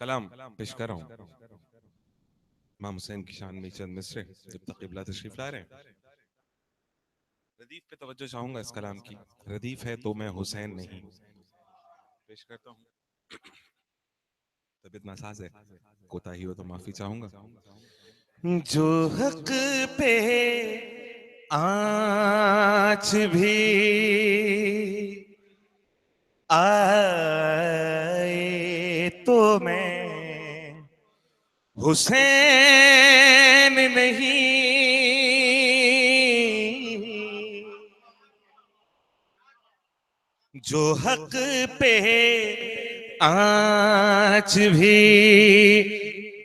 कलाम पेश कर रहा हूँ। इमाम हुसैन की शान में चंद मिसरे जब तक क़िबला तशरीफ ला रहे हैं। रदीफ पे तवज्जो चाहूंगा इस कलाम की। रदीफ है तो मैं हुसैन नहीं। पेश करता हूँ। तबीयत नासाज है, कोताही हो तो माफी चाहूंगा। जो हक पे आँच भी आए तो मैं हुसैन नहीं। जो हक पे आँच भी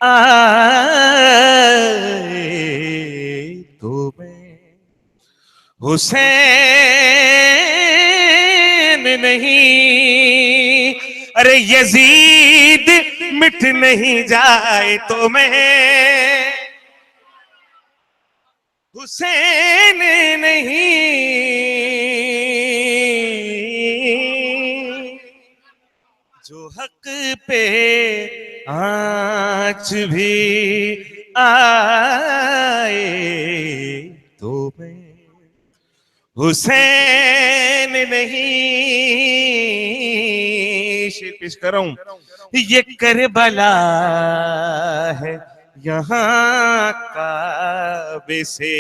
आए तो मैं हुसैन नहीं। अरे यजीद मिट नहीं जाए तो मैं हुसैन नहीं। जो हक पे आँच भी आए तो मैं हुसैन नहीं। शेर पेश कर रहा हूं। ये करबला है यहाँ काबे से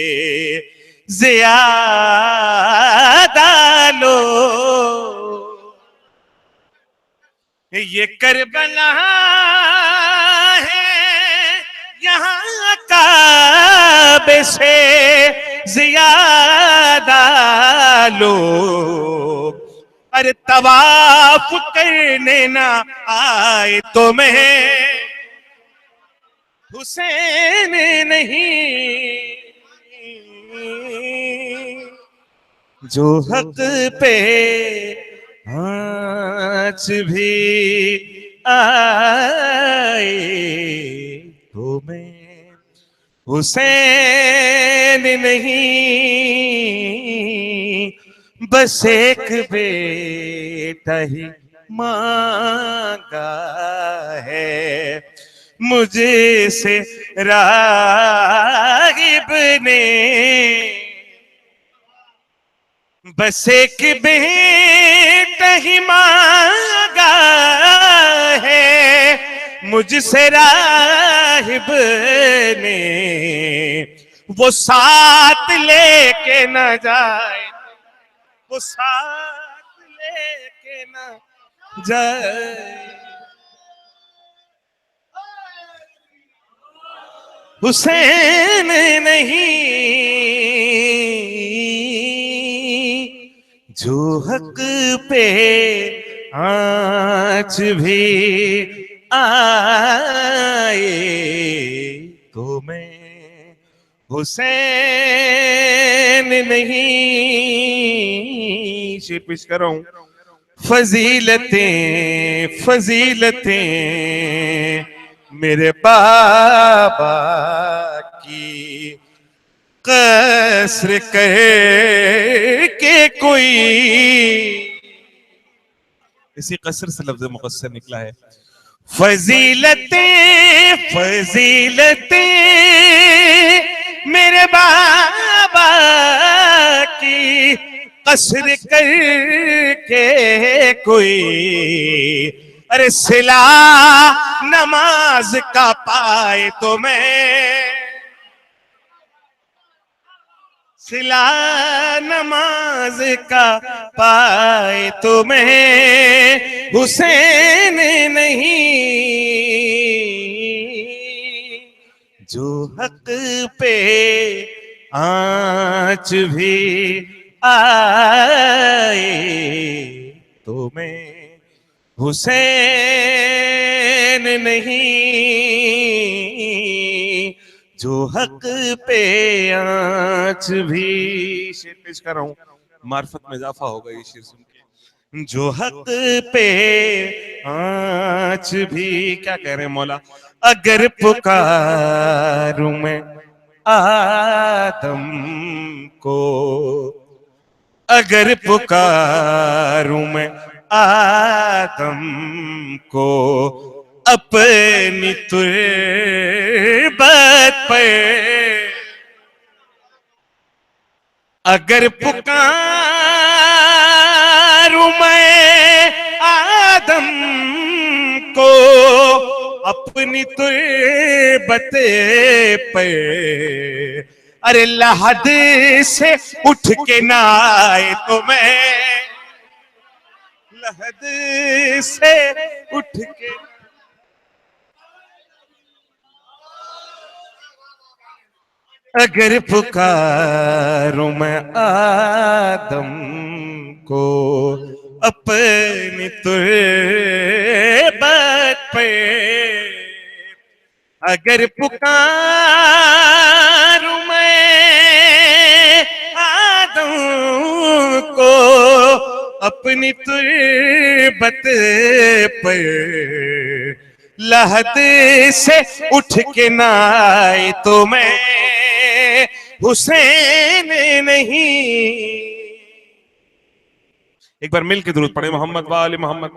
ज़्यादा लो। ये करबला है यहाँ काबे से ज़्यादा लोग अरे तवाफ करने ना आए तो मैं हुसैन नहीं। जो हक पे आँच भी आए तो मैं हुसैन नहीं। बस एक बेटा ही मांगा है मुझे से रागिब ने। बस एक बेटा ही मांगा है मुझसे राहिब ने। वो साथ लेके न जाए, वो साथ लेके न जाए। हुसैन नहीं। जो हक पे आँच भी आए तो मैं हुसैन नहीं। शेर पेश कर रहा हूं। फजीलतें फजीलतें मेरे बाबा की कसर करके कोई। इसी कसर से लफ्ज मुकस्सर निकला है। फजीलतें फजीलतें मेरे बाबा की कसर करके कोई। अरे सिला नमाज का पाए तो मैं सिला नमाज का पाए तो मैं हुसैन नहीं। जो हक पे आँच भी आए तो मैं हुसैन नहीं। जो हक पे आँच भी। शेर पेश कर रहा हूं, मार्फत में इजाफा होगा ये शेर सुन के। जो हक पे आँच भी। क्या कह रहे हैं मौला। अगर पुकारूं मैं आदम को, अगर पुकारूं मैं आदम को अपनी तुर्बत पे अगर पुकारूं मैं आदम को अपनी तुर्बत पे, अरे लहद से उठ के ना आए तो मैं लहद से उठ के अगर पुकारूं मैं आदम को अपनी तुर्बत पे, अगर पुकारूं मैं आदम को अपनी तुर्बत पे, लहद से उठ के ना आए तो मैं हुसैन नहीं। एक बार मिल के दुरूद पढ़े मोहम्मद वाले मोहम्मद।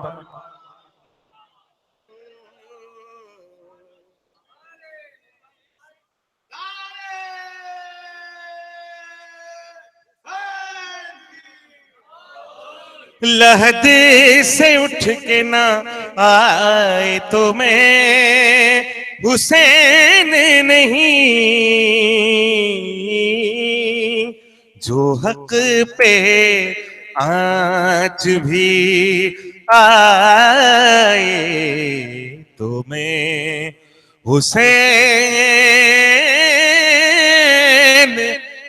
लहद से उठ के ना आए तो मैं हुसैन नहीं। जो हक पे आँच भी आए तो मैं हुसैन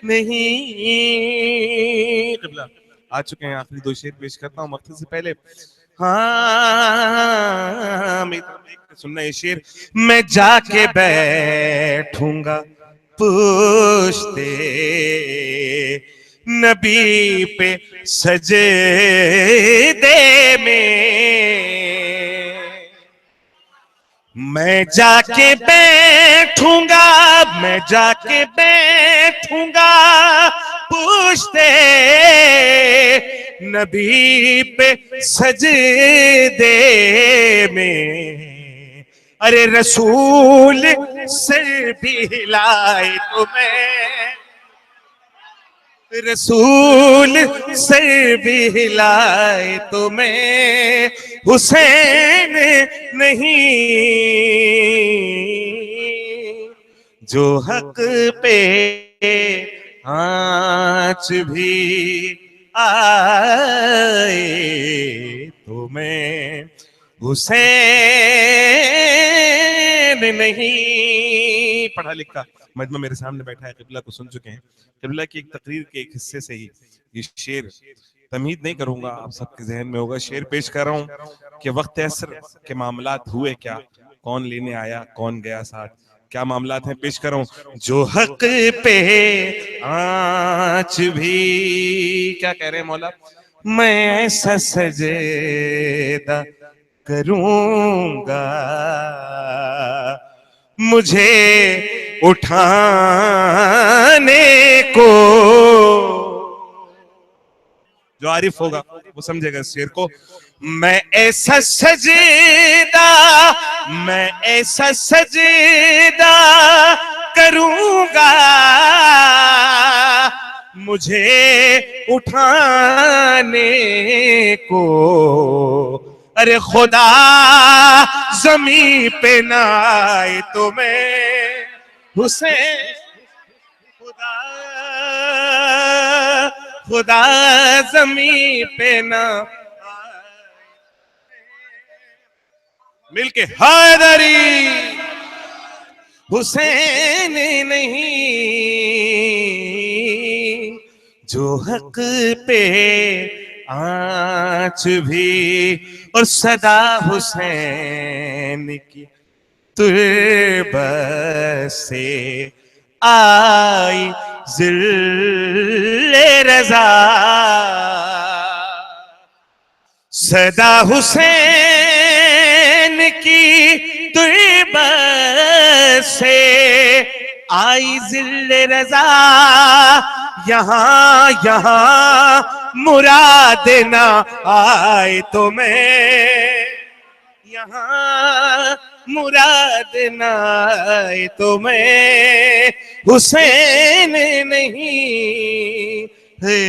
नहीं। आ चुके हैं, आखिरी दो शेर पेश करता हूँ मकसद से पहले। हाँ सुनना ये शेर। मैं जाके बैठूंगा पुश्ते नबी पे सजदे में, मैं जाके बैठूंगा, मैं जाके बैठूंगा पूछते नबी पे सजदे में, अरे रसूल सर भी हिलाए तो मैं रसूल सर भी हिलाए तो मैं हुसैन नहीं। जो हक पे आँच भी आए तो मैं हुसैन नहीं। पढ़ा लिखा मजमा मेरे सामने बैठा है, किबला को सुन चुके हैं। किबला की एक तकरीर के एक हिस्से से ही ये शेर तमहीद नहीं करूंगा, आप सबके जहन में होगा। शेर पेश कर रहा हूं कि वक्त असर के मामलात हुए क्या, कौन लेने आया कौन गया साथ, क्या मामलात हैं, पेश कर रहा हूं। जो हक पे आँच भी, क्या कह रहे हैं मौला, मैं ऐसा सजदा करूंगा मुझे उठाने को। जो आरिफ होगा वो समझेगा इस शेर को। मैं ऐसा सजदा, मैं ऐसा सजदा करूंगा मुझे उठाने को, अरे खुदा ज़मीं पे ना आए तो मैं हुसैन, खुदा ज़मीं पे ना आए। मिलके हैदरी हुसैन नहीं। जो हक पे आँच भी और सदा हुसैन की तुर्बत से आई ज़िल्ले रज़ा, सदा हुसैन की तुर्बत से आई ज़िल्ले रज़ा, यहाँ यहाँ मुराद ना आए तो मैं यहाँ मुराद ना आए तो मैं हुसैन नहीं है।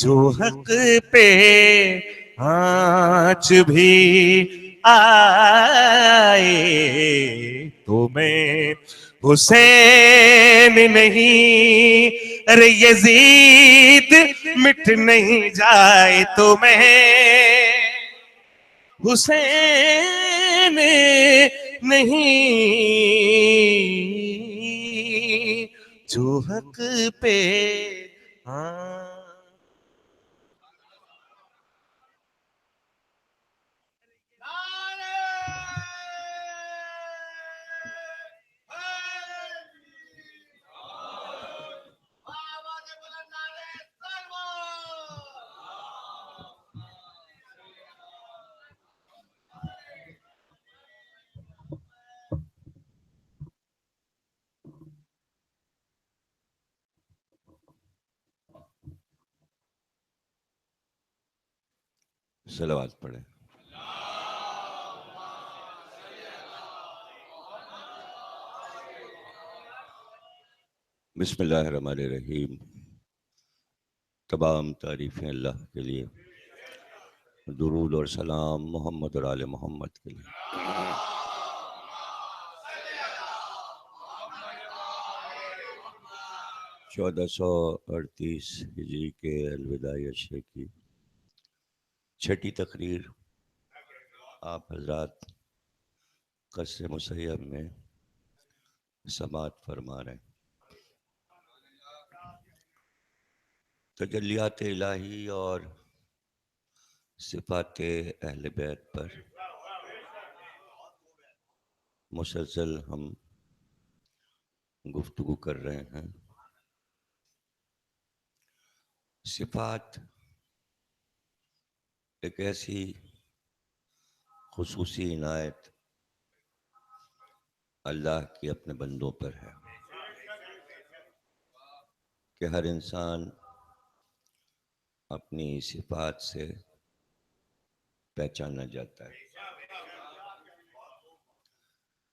जो हक पे आँच भी आए तो मैं हुसैन नहीं। अरे यजीद मिट नहीं जाए तो मैं हुसैन नहीं। जो हक पे हाँ सलावत पढ़े। बिस्मिल्लाहिर्रहमानिर्रहीम। तमाम तारीफ़ें अल्लाह के लिए, दुरूद और सलाम मोहम्मद और आले मोहम्मद के लिए। 1438 हिजरी के अलविदाई अशरे की छठी तकरीर आप हजरात कसर मुसय्यब में समात फरमा रहे हैं। तजल्लियात इलाही और सिफ़ात अहले बैत पर मुसलसल हम गुफ्तगू कर रहे हैं। सिफ़ात एक ऐसी खुसूसी इनायत अल्लाह की अपने बंदों पर है कि हर इंसान अपनी सिफ़ात से पहचाना जाता है।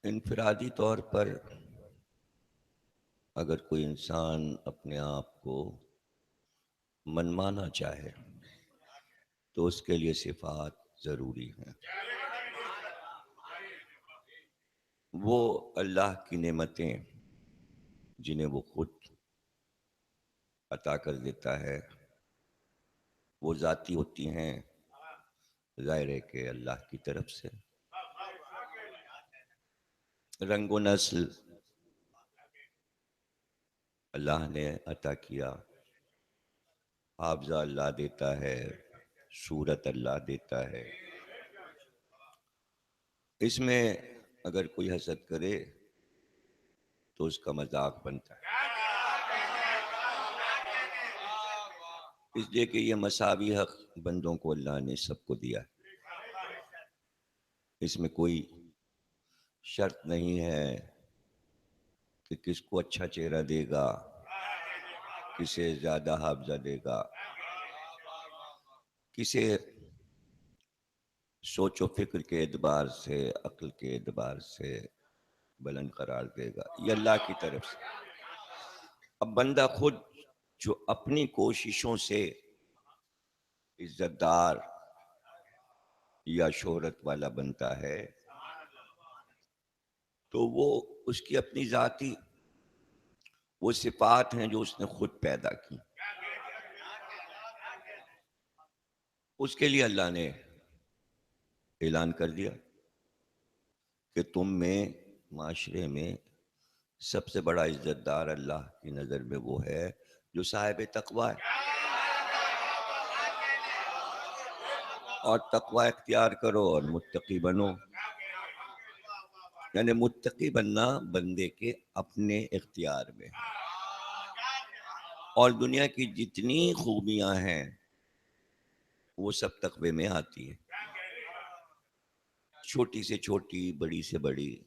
इनफरादी तौर पर अगर कोई इंसान अपने आप को मनमाना चाहे तो उसके लिए सिफ़ात ज़रूरी है। वो अल्लाह की नेमतें जिन्हें वो खुद अता कर देता है वो ज़ाती होती हैं, ज़ाहिर है कि अल्लाह की तरफ से। रंग व नस्ल अल्लाह ने अता किया, हाफ़ज़ा अल्लाह देता है, सूरत अल्लाह देता है। इसमें अगर कोई हसद करे तो उसका मजाक बनता है, इसलिए कि ये मसावी हक बंदों को अल्लाह ने सबको दिया है। इसमें कोई शर्त नहीं है कि किसको अच्छा चेहरा देगा, किसे ज़्यादा हाफ़ज़ा देगा, किसे सोचो फिक्र के एतबार से, अक्ल के एतबार से बुलंद करार देगा, ये अल्लाह की तरफ से। अब बंदा खुद जो अपनी कोशिशों से इज्जतदार या शोहरत वाला बनता है तो वो उसकी अपनी जाती वो सिफात हैं जो उसने खुद पैदा की। उसके लिए अल्लाह ने ऐलान कर दिया कि तुम में माशरे में सबसे बड़ा इज्जतदार अल्लाह की नज़र में वो है जो साहिब तकवा है, और तकवा इख्तियार करो और मुत्तकी बनो। यानी मुत्तकी बनना बंदे के अपने इख्तियार में है, और दुनिया की जितनी खूबियां हैं वो सब तकवे में आती है। छोटी से छोटी, बड़ी से बड़ी,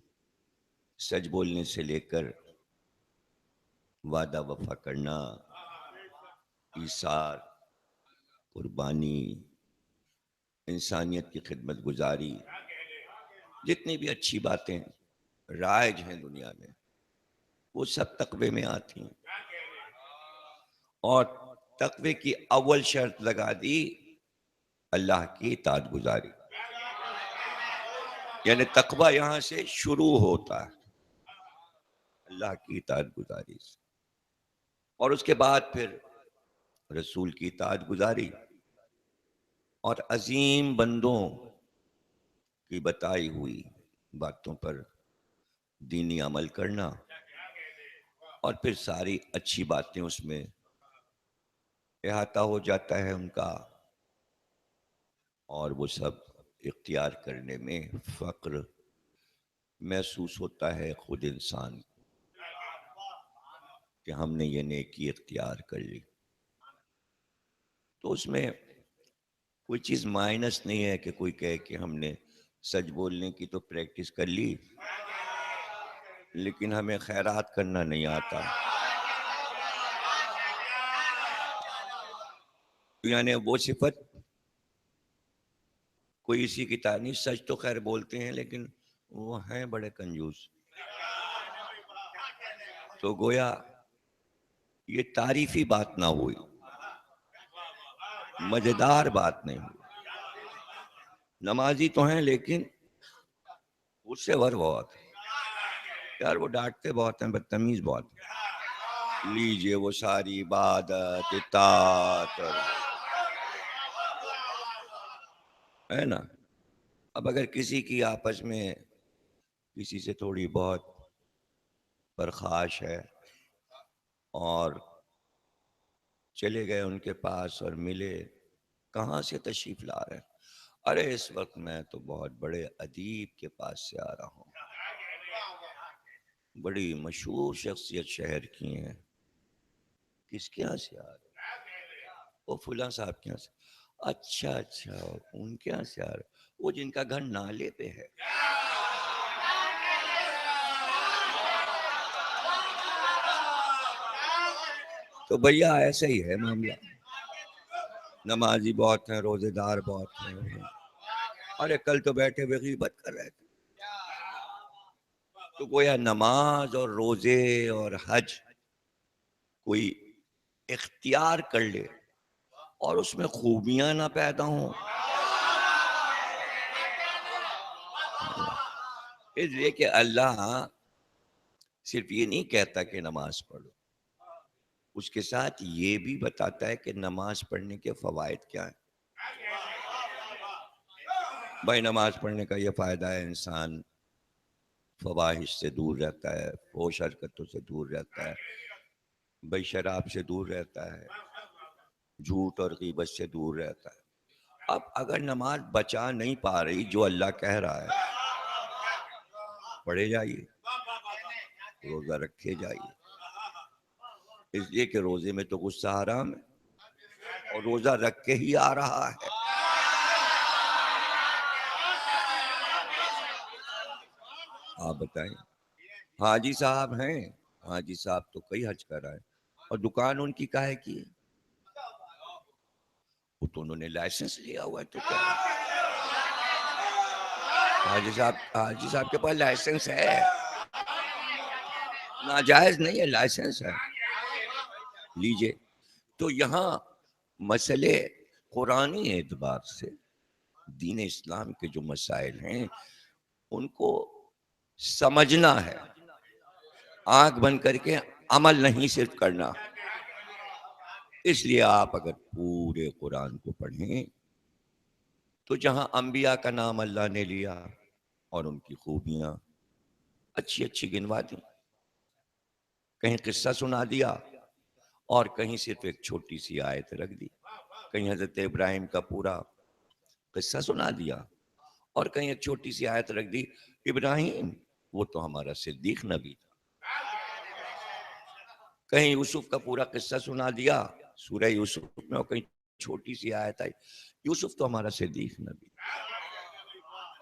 सच बोलने से लेकर वादा वफा करना, ईसार, कुर्बानी, इंसानियत की खिदमत गुजारी, जितनी भी अच्छी बातें राइज हैं दुनिया में, वो सब तकवे में आती हैं। और तकवे की अव्वल शर्त लगा दी अल्लाह की इताअत गुजारी, यानी तकवा यहां से शुरू होता है, अल्लाह की इताअत गुजारी से। और उसके बाद फिर रसूल की इताअत गुजारी और अजीम बंदों की बताई हुई बातों पर दीनी अमल करना, और फिर सारी अच्छी बातें उसमें अहाता हो जाता है उनका, और वो सब इख्तियार करने में फ़क्र महसूस होता है खुद इंसान कि हमने ये नेकी इख्तियार कर ली। तो उसमें कोई चीज़ माइनस नहीं है कि कोई कहे कि हमने सच बोलने की तो प्रैक्टिस कर ली, लेकिन हमें खैरात करना नहीं आता। यानी वो सिफत कोई इसी की नहीं, सच तो खैर बोलते हैं लेकिन वो हैं बड़े कंजूस। तो गोया ये तारीफी बात ना हुई, मजेदार बात नहीं हुई। नमाजी तो हैं लेकिन उससे वर बहुत यार, वो डांटते बहुत हैं, बदतमीज बहुत हैं। लीजिए वो सारी इबादत इताअत है ना। अब अगर किसी की आपस में किसी से थोड़ी बहुत बर्खाश है और चले गए उनके पास और मिले, कहाँ से तशरीफ ला रहे हैं? अरे इस वक्त मैं तो बहुत बड़े अदीब के पास से आ रहा हूँ, बड़ी मशहूर शख्सियत शहर की हैं। किसके यहाँ से आ रहे? वो फुला साहब के यहाँ से। अच्छा अच्छा, उनके यहाँ से आ रहे, वो जिनका घर नाले पे है। तो भैया ऐसा ही है मामला, नमाजी बहुत हैं, रोजेदार बहुत हैं। अरे कल तो बैठे हुए गीबत कर रहे थे। तो गोया नमाज और रोजे और हज कोई इख्तियार कर ले और उसमें खूबियां ना पैदा हों, इसलिए कि अल्लाह सिर्फ ये नहीं कहता कि नमाज पढ़ो, उसके साथ ये भी बताता है कि नमाज पढ़ने के फवायद क्या है। भाई नमाज पढ़ने का ये फ़ायदा है, इंसान फवाहिश से दूर रहता है, फोश हरकतों से दूर रहता है, भाई शराब से दूर रहता है, झूठ और गीबत से दूर रहता है। अब अगर नमाज बचा नहीं पा रही जो अल्लाह कह रहा है, पढ़े जाइए, रोज़ा रखे जाइए, इसलिए कि रोज़े में तो गुस्सा हराम है और रोज़ा रख के ही आ रहा है। आप बताएं, हाजी साहब हैं, हाजी साहब तो कई हज कर आए और दुकान उनकी काहे की है? वो तो उन्होंने लाइसेंस लिया हुआ है, तो क्या हाजी साहब के पास लाइसेंस है, नाजायज नहीं है, लाइसेंस है, लीजिए। तो यहाँ मसले कुरानी एतबार से दीन इस्लाम के जो मसाइल हैं उनको समझना है, आंख बंद करके अमल नहीं सिर्फ करना। इसलिए आप अगर पूरे कुरान को पढ़ें तो जहां अंबिया का नाम अल्लाह ने लिया और उनकी खूबियां अच्छी अच्छी गिनवा दी, कहीं किस्सा सुना दिया और कहीं सिर्फ एक छोटी सी आयत रख दी, कहीं हजरत इब्राहिम का पूरा किस्सा सुना दिया और कहीं एक छोटी सी आयत रख दी, इब्राहिम वो तो हमारा सिद्दीक नबी था। कहीं यूसुफ का पूरा किस्सा सुना दिया सूरह यूसुफ में और कहीं छोटी सी आयत आई, यूसुफ तो हमारा सिद्दीक नबी।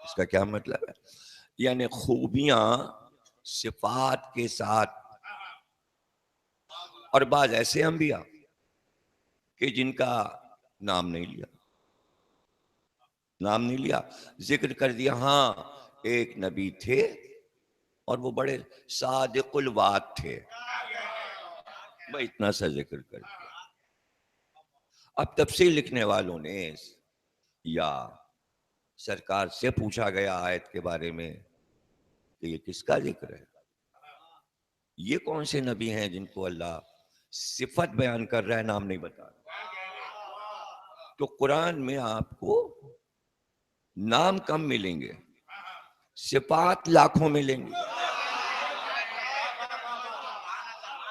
इसका क्या मतलब है? यानी खूबियां सिफात के साथ, और बाज ऐसे अंबिया कि जिनका नाम नहीं लिया, नाम नहीं लिया, जिक्र कर दिया, हाँ एक नबी थे और वो बड़े सादिकुल वाद थे। मैं इतना सा जिक्र कर दिया। अब तफसीर लिखने वालों ने या सरकार से पूछा गया आयत के बारे में कि ये किसका जिक्र है, ये कौन से नबी हैं जिनको अल्लाह सिफत बयान कर रहा है, नाम नहीं बता रहा। तो कुरान में आपको नाम कम मिलेंगे, सिफात लाखों मिलेंगे।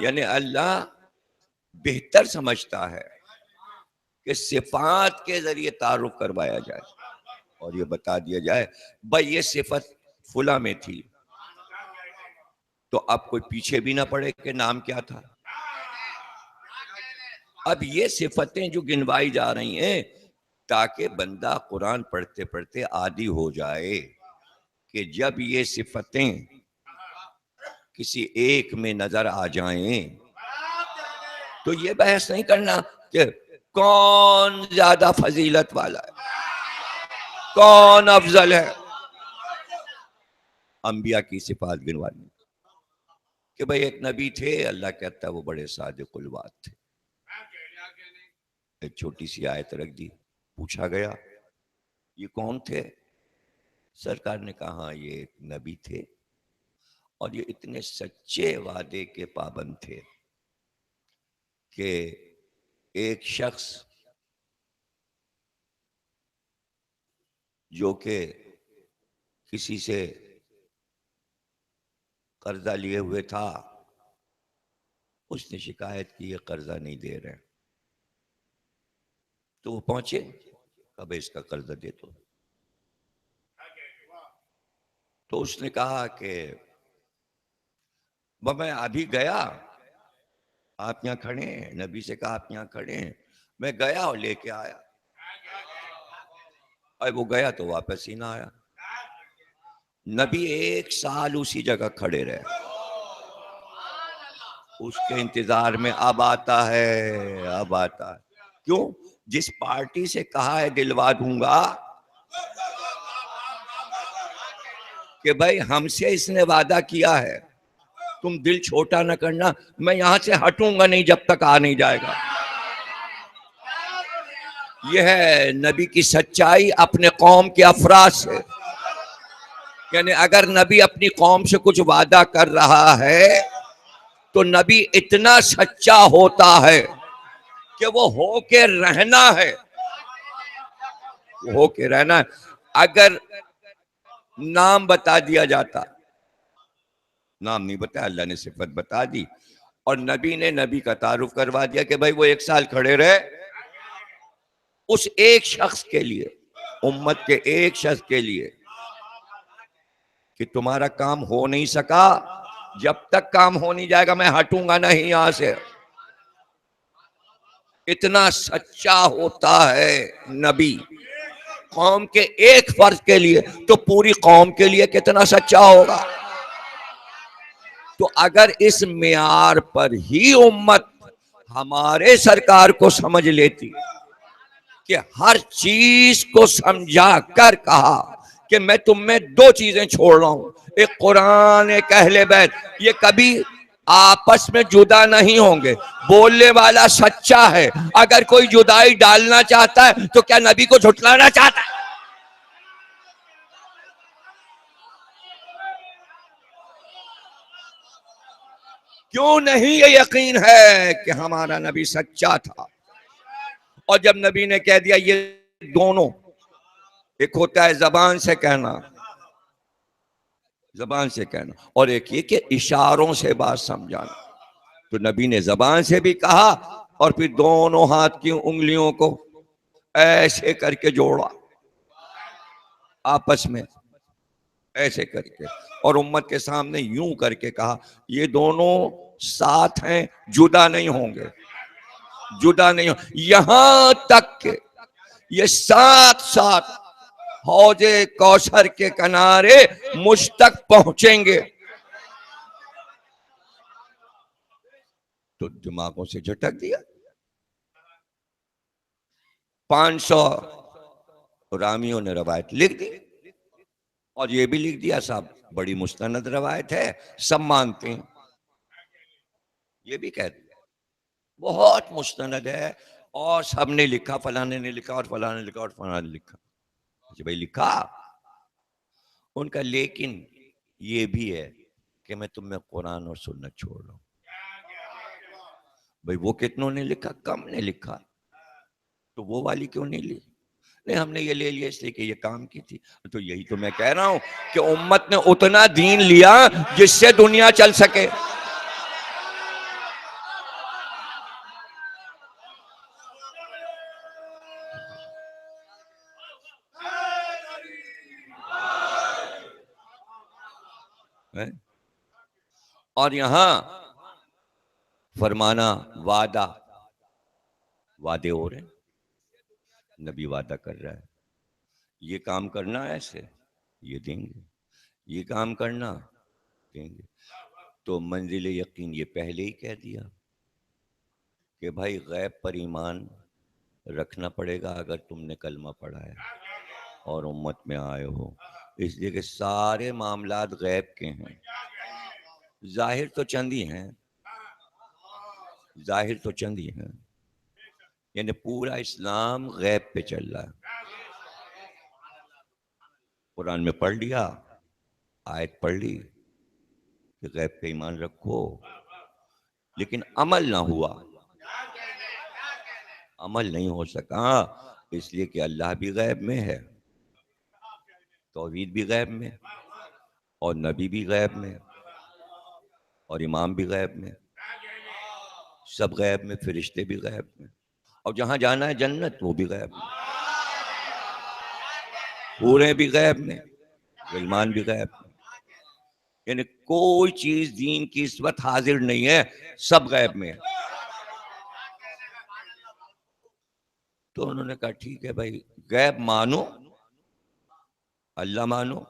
यानी अल्लाह बेहतर समझता है कि सिफात के जरिए तारुफ करवाया जाए और ये बता दिया जाए भाई ये सिफत फुला में थी, तो अब कोई पीछे भी ना पड़े कि नाम क्या था। अब ये सिफतें जो गिनवाई जा रही हैं ताकि बंदा कुरान पढ़ते पढ़ते आदी हो जाए कि जब ये सिफतें किसी एक में नजर आ जाएं तो ये बहस नहीं करना कि कौन ज्यादा फजीलत वाला है, कौन अफजल है। अंबिया की सिफात गिनवानी कि भाई एक नबी थे, अल्लाह कहता है वो बड़े सादिकुल वाद थे। एक छोटी सी आयत रख दी, पूछा गया ये कौन थे, सरकार ने कहा ये एक नबी थे और ये इतने सच्चे वादे के पाबंद थे कि एक शख्स जो कि किसी से कर्जा लिए हुए था, उसने शिकायत की ये कर्जा नहीं दे रहे, तो वो पहुंचे, कब इसका कर्जा दे दो। तो उसने कहा कि मैं अभी गया, आप यहाँ खड़े हैं, नबी से कहा आप यहाँ खड़े हैं, मैं गया और लेके आया। और वो गया तो वापस ही ना आया। नबी 1 साल उसी जगह खड़े रहे, उसके इंतजार में अब आता है, अब आता है। क्यों? जिस पार्टी से कहा है दिलवा दूंगा कि भाई हमसे इसने वादा किया है तुम दिल छोटा न करना, मैं यहां से हटूंगा नहीं जब तक आ नहीं जाएगा। यह है नबी की सच्चाई अपने कौम के अफराद से। यानी अगर नबी अपनी कौम से कुछ वादा कर रहा है तो नबी इतना सच्चा होता है कि वो होके रहना है, होके रहना है। अगर नाम बता दिया जाता, नाम नहीं बताया, अल्लाह ने सिफत बता दी और नबी ने नबी का तारुफ करवा दिया कि भाई वो 1 साल खड़े रहे, उस एक शख्स के लिए, उम्मत के एक शख्स के लिए कि तुम्हारा काम हो नहीं सका, जब तक काम हो नहीं जाएगा मैं हटूंगा नहीं यहां से। इतना सच्चा होता है नबी कौम के एक फर्ज के लिए, तो पूरी कौम के लिए कितना सच्चा होगा। तो अगर इस मियार पर ही उम्मत हमारे सरकार को समझ लेती कि हर चीज को समझा कर कहा कि मैं तुम में 2 चीजें छोड़ रहा हूं, एक कुरान एक अहले बैत, ये कभी आपस में जुदा नहीं होंगे। बोलने वाला सच्चा है, अगर कोई जुदाई डालना चाहता है तो क्या नबी को झुठलाना चाहता है? क्यों नहीं ये यकीन है कि हमारा नबी सच्चा था। और जब नबी ने कह दिया ये दोनों, एक होता है जबान से कहना, जबान से कहना, और एक ये कि इशारों से बात समझाना, तो नबी ने जबान से भी कहा और फिर दोनों हाथ की उंगलियों को ऐसे करके जोड़ा आपस में, ऐसे करके, और उम्मत के सामने यूं करके कहा ये दोनों साथ हैं, जुदा नहीं होंगे, जुदा नहीं हो, यहां तक के ये साथ साथ हौजे कौसर के किनारे मुझ तक पहुंचेंगे। तो दिमागों से झटक दिया। 500 रामियों ने रवायत लिख दी और ये भी लिख दिया साहब बड़ी मुस्तनद रवायत है, सब मानते हैं, ये भी कह दिया बहुत मुस्तनद है और सबने लिखा, फलाने ने लिखा और फलाने ने लिखा और फलाने ने लिखा। जी भाई लिखा उनका, लेकिन ये भी है कि मैं तुम्हें कुरान और सुन्नत छोड़ रहा हूं। भाई वो कितनों ने लिखा, कम ने लिखा, तो वो वाली क्यों नहीं ली? नहीं हमने ये ले लिया इसलिए कि ये काम की थी। तो यही तो मैं कह रहा हूं कि उम्मत ने उतना दीन लिया जिससे दुनिया चल सके। है? और यहां फरमाना वादा, वादे हो रहे हैं, नबी वादा कर रहा है ये काम करना है, ऐसे ये देंगे, ये काम करना देंगे। तो मंजिल यकीन ये पहले ही कह दिया कि भाई गैब पर ईमान रखना पड़ेगा अगर तुमने कलमा पढ़ा है और उम्मत में आए हो, इसलिए कि सारे मामलात गैब के हैं। जाहिर तो चंद ही हैं, जाहिर तो चंद ही हैं, यानी पूरा इस्लाम गैब पे चल रहा है। कुरान में पढ़ लिया, आयत पढ़ ली कि गैब पे ईमान रखो, लेकिन अमल ना हुआ, अमल नहीं हो सका, इसलिए कि अल्लाह भी गैब में है, तौहीद भी गैब में, और नबी भी गैब में, और इमाम भी गैब में, सब गैब में, फरिश्ते भी गैब में, और जहां जाना है जन्नत वो भी गैब में, पूरे भी गैब में, गिलमान भी गैब में, यानी कोई चीज दीन की इस वक्त हाजिर नहीं है, सब गैब में है। तो उन्होंने कहा ठीक है भाई, गैब मानो, अल्लाह मानो,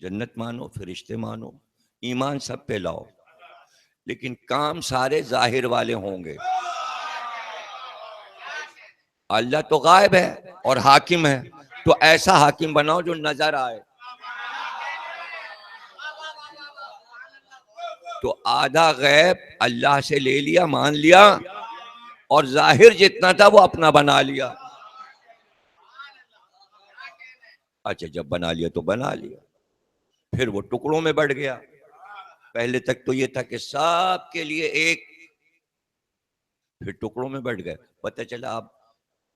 जन्नत मानो, फरिश्ते मानो, ईमान सब पे लाओ, लेकिन काम सारे जाहिर वाले होंगे। अल्लाह तो गायब है और हाकिम है, तो ऐसा हाकिम बनाओ जो नजर आए। तो आधा गैब अल्लाह से ले लिया, मान लिया, और जाहिर जितना था वो अपना बना लिया। अच्छा जब बना लिया तो बना लिया, फिर वो टुकड़ों में बढ़ गया। पहले तक तो ये था कि सब के लिए एक, फिर टुकड़ों में बढ़ गए, पता चला अब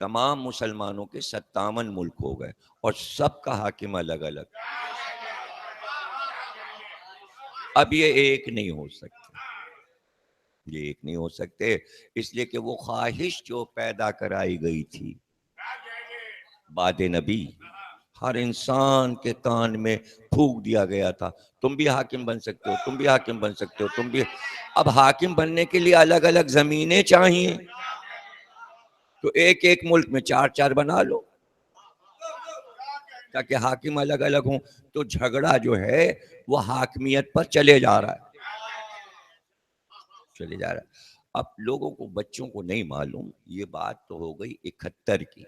तमाम मुसलमानों के 57 मुल्क हो गए और सबका हाकिम अलग अलग। अब ये एक नहीं हो सकते, ये एक नहीं हो सकते, इसलिए कि वो ख्वाहिश जो पैदा कराई गई थी बाद नबी, हर इंसान के कान में फूंक दिया गया था तुम भी हाकिम बन सकते हो, तुम भी हाकिम बन सकते हो, तुम भी। अब हाकिम बनने के लिए अलग अलग जमीनें चाहिए, तो एक एक मुल्क में 4-4 बना लो ताकि हाकिम अलग अलग हों। तो झगड़ा जो है वो हाकिमियत पर चले जा रहा है, चले जा रहा है। अब लोगों को, बच्चों को नहीं मालूम, ये बात तो हो गई 71 की,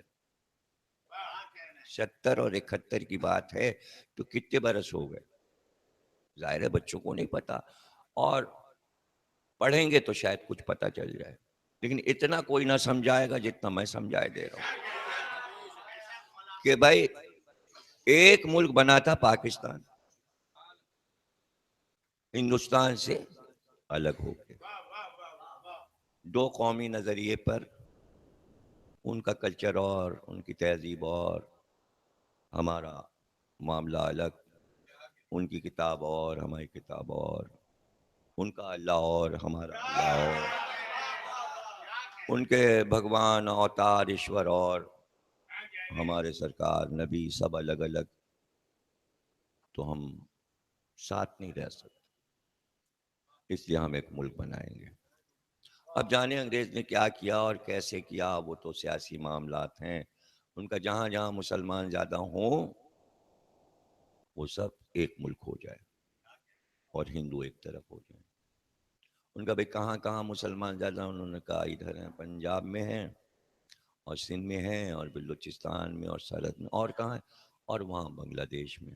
70 और 71 की बात है, तो कितने बरस हो गए? जाहिर है बच्चों को नहीं पता, और पढ़ेंगे तो शायद कुछ पता चल जाए, लेकिन इतना कोई ना समझाएगा जितना मैं समझाए दे रहा हूं कि भाई एक मुल्क बना था पाकिस्तान, हिंदुस्तान से अलग हो गया, दो कौमी नजरिए पर, उनका कल्चर और उनकी तहजीब और हमारा मामला अलग, उनकी किताब और हमारी किताब और, उनका अल्लाह और हमारा अल्लाह और, उनके भगवान अवतार ईश्वर और हमारे सरकार नबी सब अलग अलग, तो हम साथ नहीं रह सकते, इसलिए हम एक मुल्क बनाएंगे। अब जाने अंग्रेज ने क्या किया और कैसे किया, वो तो सियासी मामलात हैं उनका, जहां जहां मुसलमान ज्यादा हों वो सब एक मुल्क हो जाए और हिंदू एक तरफ हो जाए। उनका भाई कहाँ कहाँ मुसलमान ज्यादा, उन्होंने कहा इधर है, पंजाब में है और सिंध में है और बलूचिस्तान में और सरहद में, और कहाँ है, और वहाँ बांग्लादेश में।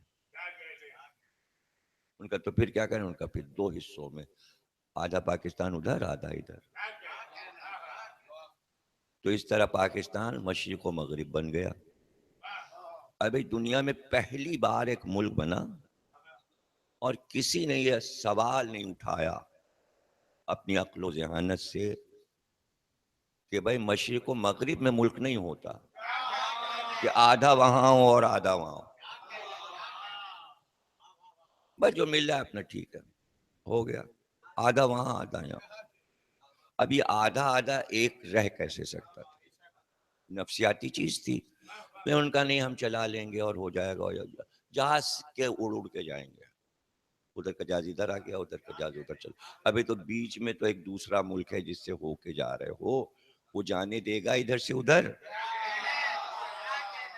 उनका तो फिर क्या करें, उनका फिर दो हिस्सों में, आधा पाकिस्तान उधर आधा इधर। तो इस तरह पाकिस्तान मशरिक व मगरिब बन गया। अभी दुनिया में पहली बार एक मुल्क बना और किसी ने यह सवाल नहीं उठाया अपनी अक्ल व ज़हानत से कि भाई मशरिक व मगरिब में मुल्क नहीं होता कि आधा वहां हो और आधा वहां हो। बस जो मिल रहा है अपना ठीक है, हो गया, आधा वहां आधा यहाँ। अब ये आधा आधा एक रह कैसे सकता था? नफसियाती चीज थी। मैं उनका नहीं, हम चला लेंगे और हो जाएगा, जहाज के उड़ उड़ के जाएंगे, उधर का जहाज इधर आ गया, उधर का जहाज उधर चल। अभी तो बीच में तो एक दूसरा मुल्क है जिससे होके जा रहे हो, वो जाने देगा इधर से उधर?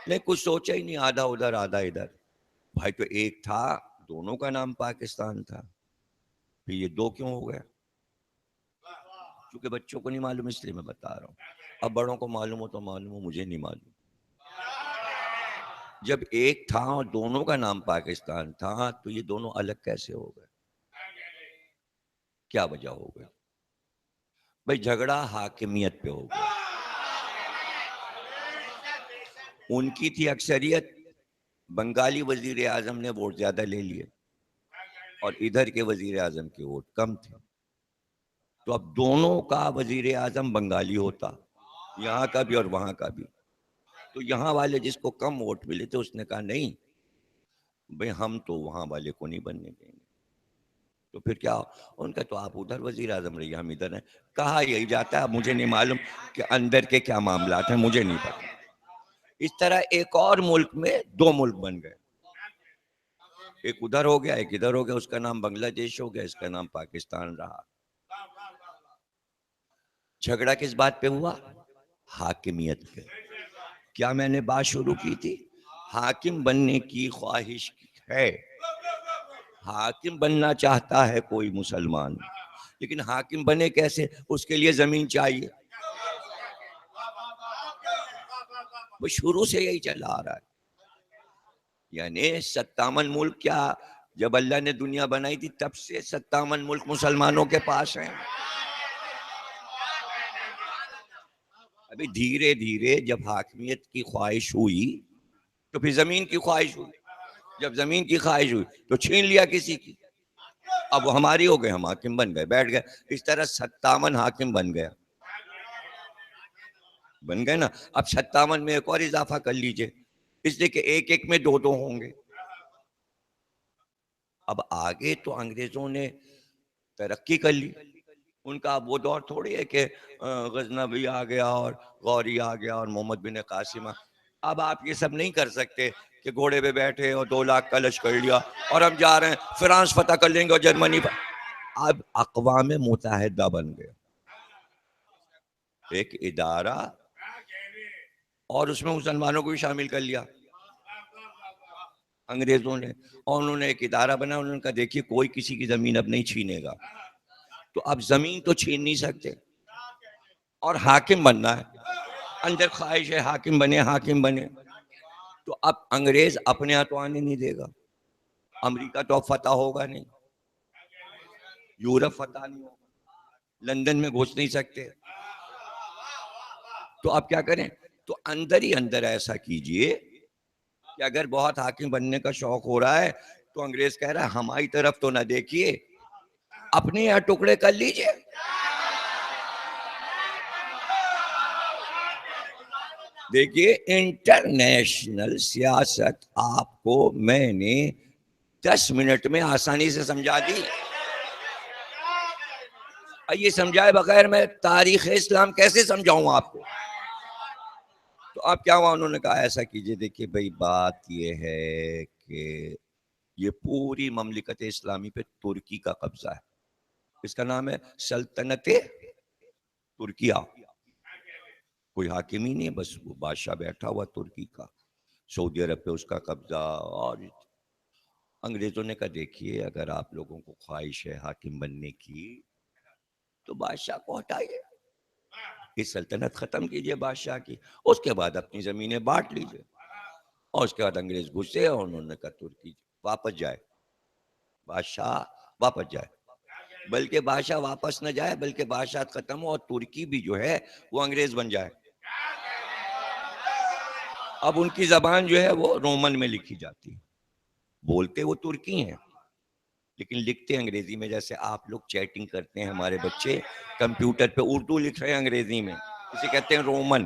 नहीं, कुछ सोचा ही नहीं, आधा उधर आधा इधर। भाई तो एक था, दोनों का नाम पाकिस्तान था, फिर ये दो क्यों हो गया? क्योंकि बच्चों को नहीं मालूम इसलिए मैं बता रहा हूँ। अब बड़ों को मालूम हो तो मालूम हो, मुझे नहीं मालूम। जब एक था और दोनों का नाम पाकिस्तान था तो ये दोनों अलग कैसे हो गए? क्या वजह हो गई? भाई झगड़ा हाकिमियत पे हो गया। उनकी थी अक्सरियत, बंगाली वजीर आजम ने वोट ज्यादा ले लिए और इधर के वजीर आजम के वोट कम थे। तो अब दोनों का वजीर आजम बंगाली होता, यहाँ का भी और वहां का भी। तो यहाँ वाले जिसको कम वोट मिले थे उसने कहा नहीं भाई, हम तो वहां वाले को नहीं बनने देंगे। तो फिर क्या? उनका तो आप उधर वजीर आजम रहिए, हम इधर हैं। कहा यही जाता है, मुझे नहीं मालूम कि अंदर के क्या मामला हैं, मुझे नहीं पता। इस तरह एक और मुल्क में दो मुल्क बन गए, एक उधर हो गया एक इधर हो गया, उसका नाम बांग्लादेश हो गया, इसका नाम पाकिस्तान रहा। झगड़ा किस बात पे हुआ? हाकिमियत पे। क्या मैंने बात शुरू की थी? हाकिम बनने की ख्वाहिश है, हाकिम बनना चाहता है कोई मुसलमान, लेकिन हाकिम बने कैसे? उसके लिए जमीन चाहिए। वो शुरू से यही चला आ रहा है। यानी 57 मुल्क, क्या जब अल्लाह ने दुनिया बनाई थी तब से 57 मुल्क मुसलमानों के पास हैं। अभी धीरे धीरे जब हाकिमियत की ख्वाहिश हुई तो फिर जमीन की ख्वाहिश हुई, जब जमीन की ख्वाहिश हुई तो छीन लिया किसी की। अब वो हमारी हो गए, हम हाकिम बन गए, बैठ गए। इस तरह 57 हाकिम बन गया, बन गए ना। अब 57 में एक और इजाफा कर लीजिए, इसलिए कि एक एक में दो दो होंगे। अब आगे तो अंग्रेजों ने तरक्की कर ली, उनका वो दौर थोड़ी है कि गजनवी आ गया और गौरी आ गया और मोहम्मद बिन कासिम। अब आप ये सब नहीं कर सकते कि घोड़े पे बैठे और 2 लाख का लश्कर लिया और हम जा रहे हैं फ्रांस फतह कर लेंगे और जर्मनी पर। अब अक़वाम मुत्तहिदा बन गया, एक इदारा, और उसमें मुसलमानों को भी शामिल कर लिया अंग्रेजों ने। और उन्होंने एक इदारा बना, उन्होंने कहा देखिए कोई किसी की जमीन अब नहीं छीनेगा। तो अब जमीन तो छीन नहीं सकते और हाकिम बनना है, अंदर ख्वाहिश है हाकिम बने हाकिम बने। तो अब अंग्रेज अपने यहाँ तो आने नहीं देगा, अमेरिका तो अब फतह होगा नहीं, यूरोप फतह नहीं होगा, लंदन में घुस नहीं सकते। तो अब क्या करें? तो अंदर ही अंदर ऐसा कीजिए कि अगर बहुत हाकिम बनने का शौक हो रहा है तो अंग्रेज कह रहा है हमारी तरफ तो ना देखिए, अपने यहाँ टुकड़े कर लीजिए। देखिए इंटरनेशनल सियासत आपको मैंने 10 मिनट में आसानी से समझा दी। ये समझाए बगैर मैं तारीख इस्लाम कैसे समझाऊं आपको? तो अब क्या हुआ, उन्होंने कहा ऐसा कीजिए, देखिए भाई बात ये है कि ये पूरी ममलिकत इस्लामी पे तुर्की का कब्जा है, इसका नाम है सल्तनत तुर्किया। कोई हाकिम ही नहीं है, बस वो बादशाह बैठा हुआ तुर्की का, सऊदी अरब पे उसका कब्जा। और अंग्रेजों ने कहा देखिए अगर आप लोगों को ख्वाहिश है हाकिम बनने की तो बादशाह को हटाइए, इस सल्तनत खत्म कीजिए बादशाह की, उसके बाद अपनी जमीनें बांट लीजिए। और उसके बाद अंग्रेज घुसे और उन्होंने कहा तुर्की वापस जाए। बादशाह वापस जाए, बल्कि बादशाह वापस न जाए बल्कि बादशाह खत्म हो और तुर्की भी जो है वो अंग्रेज बन जाए। अब उनकी जबान जो है वो रोमन में लिखी जाती है, बोलते वो तुर्की हैं लेकिन लिखते अंग्रेजी में। जैसे आप लोग चैटिंग करते हैं, हमारे बच्चे कंप्यूटर पे उर्दू लिख रहे हैं अंग्रेजी में, इसे कहते हैं रोमन।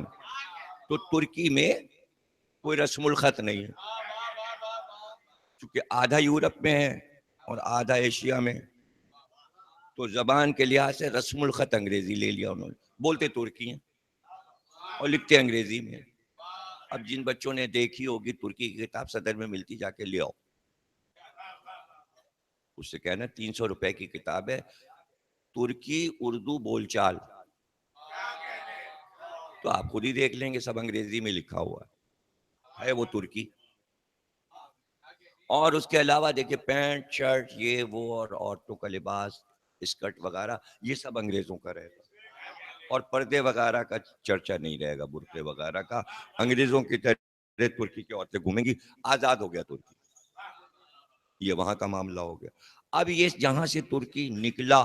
तो तुर्की में कोई रस्मुल खत नहीं है, क्योंकि आधा यूरोप में है और आधा एशिया में, तो जबान के लिहाज से रस्मुल खत अंग्रेजी ले लिया उन्होंने। बोलते तुर्की हैं और लिखते अंग्रेजी में। अब जिन बच्चों ने देखी होगी तुर्की की किताब सदर में मिलती, जाके ले आओ, उससे कहना 300 रुपए की किताब है, तुर्की उर्दू बोलचाल, तो आप खुद ही देख लेंगे, सब अंग्रेजी में लिखा हुआ है वो तुर्की। और उसके अलावा देखिए पैंट शर्ट ये वो और औरतों का लिबास स्कर्ट वगैरह ये सब अंग्रेजों का रहेगा, और पर्दे वगैरह का चर्चा नहीं रहेगा, बुर्के वगैरह का। अंग्रेजों की तरह तुर्की की औरतें घूमेंगी। आजाद हो गया तुर्की, ये वहां का मामला हो गया। अब ये जहां से तुर्की निकला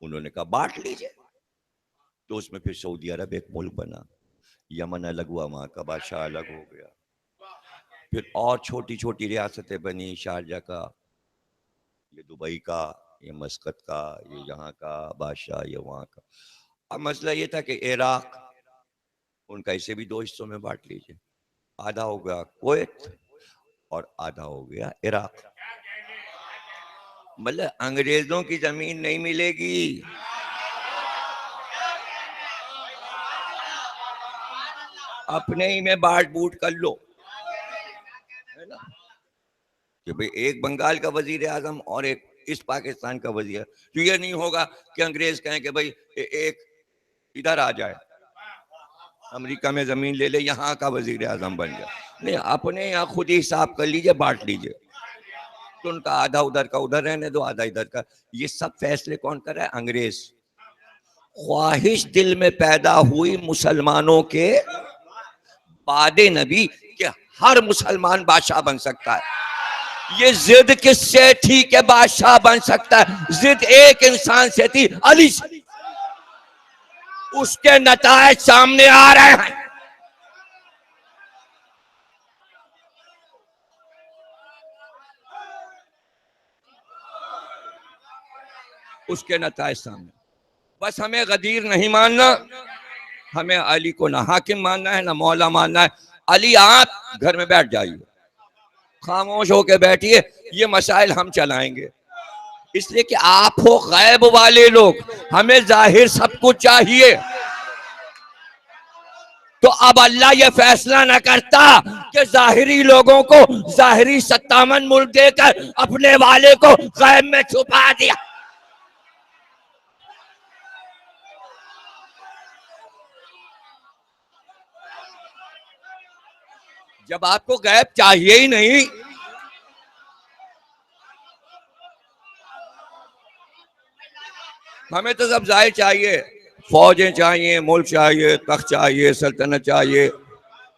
उन्होंने कहा बांट लीजिए, तो उसमें फिर सऊदी अरब एक मुल्क बना, यमन अलग हुआ, वहां का बादशाह अलग हो गया, फिर और छोटी छोटी रियासतें बनी, शारजा का, ये दुबई का, ये मस्कत का, ये यहाँ का बादशाह, ये वहां का। अब मसला ये था कि इराक उनका इसे भी दो हिस्सों में बांट लीजिए, आधा हो गया कुवैत और आधा हो गया इराक। मतलब अंग्रेजों की जमीन नहीं मिलेगी, अपने ही में बांट बूट कर लो, है ना। कि भाई एक बंगाल का वजीर आजम और एक इस पाकिस्तान का वजीर, तो ये नहीं होगा कि अंग्रेज कहें कि भाई एक इधर आ जाए, अमेरिका में जमीन ले ले, यहाँ का वजीर आजम बन जाए। नहीं, अपने यहाँ खुद ही हिसाब कर लीजिए, बांट लीजिए, तो उनका आधा उधर का उधर रहने दो, आधा इधर का। ये सब फैसले कौन कर रहा है? अंग्रेज। ख्वाहिश दिल में पैदा हुई मुसलमानों के बादे नबी कि हर मुसलमान बादशाह बन सकता है। ये जिद किससे थी कि बादशाह बन सकता है? जिद एक इंसान से थी, अली से। उसके नतायज सामने आ रहे हैं। उसके नतायज सामने, बस हमें गदीर नहीं मानना, हमें अली को ना हाकिम मानना है ना मौला मानना है। अली आप घर में बैठ जाइए, खामोश होके बैठिए, ये मसाइल हम चलाएंगे। इसलिए कि आप हो गैब वाले लोग, हमें जाहिर सब कुछ चाहिए। तो अब अल्लाह ये फैसला न करता कि जाहिरी लोगों को जाहिरी 57 मुल्क देकर अपने वाले को गैब में छुपा दिया। जब आपको गैब चाहिए ही नहीं, हमें तो सब जाहिर चाहिए, फौजें चाहिए, मुल्क चाहिए, तख्त चाहिए, सल्तनत चाहिए,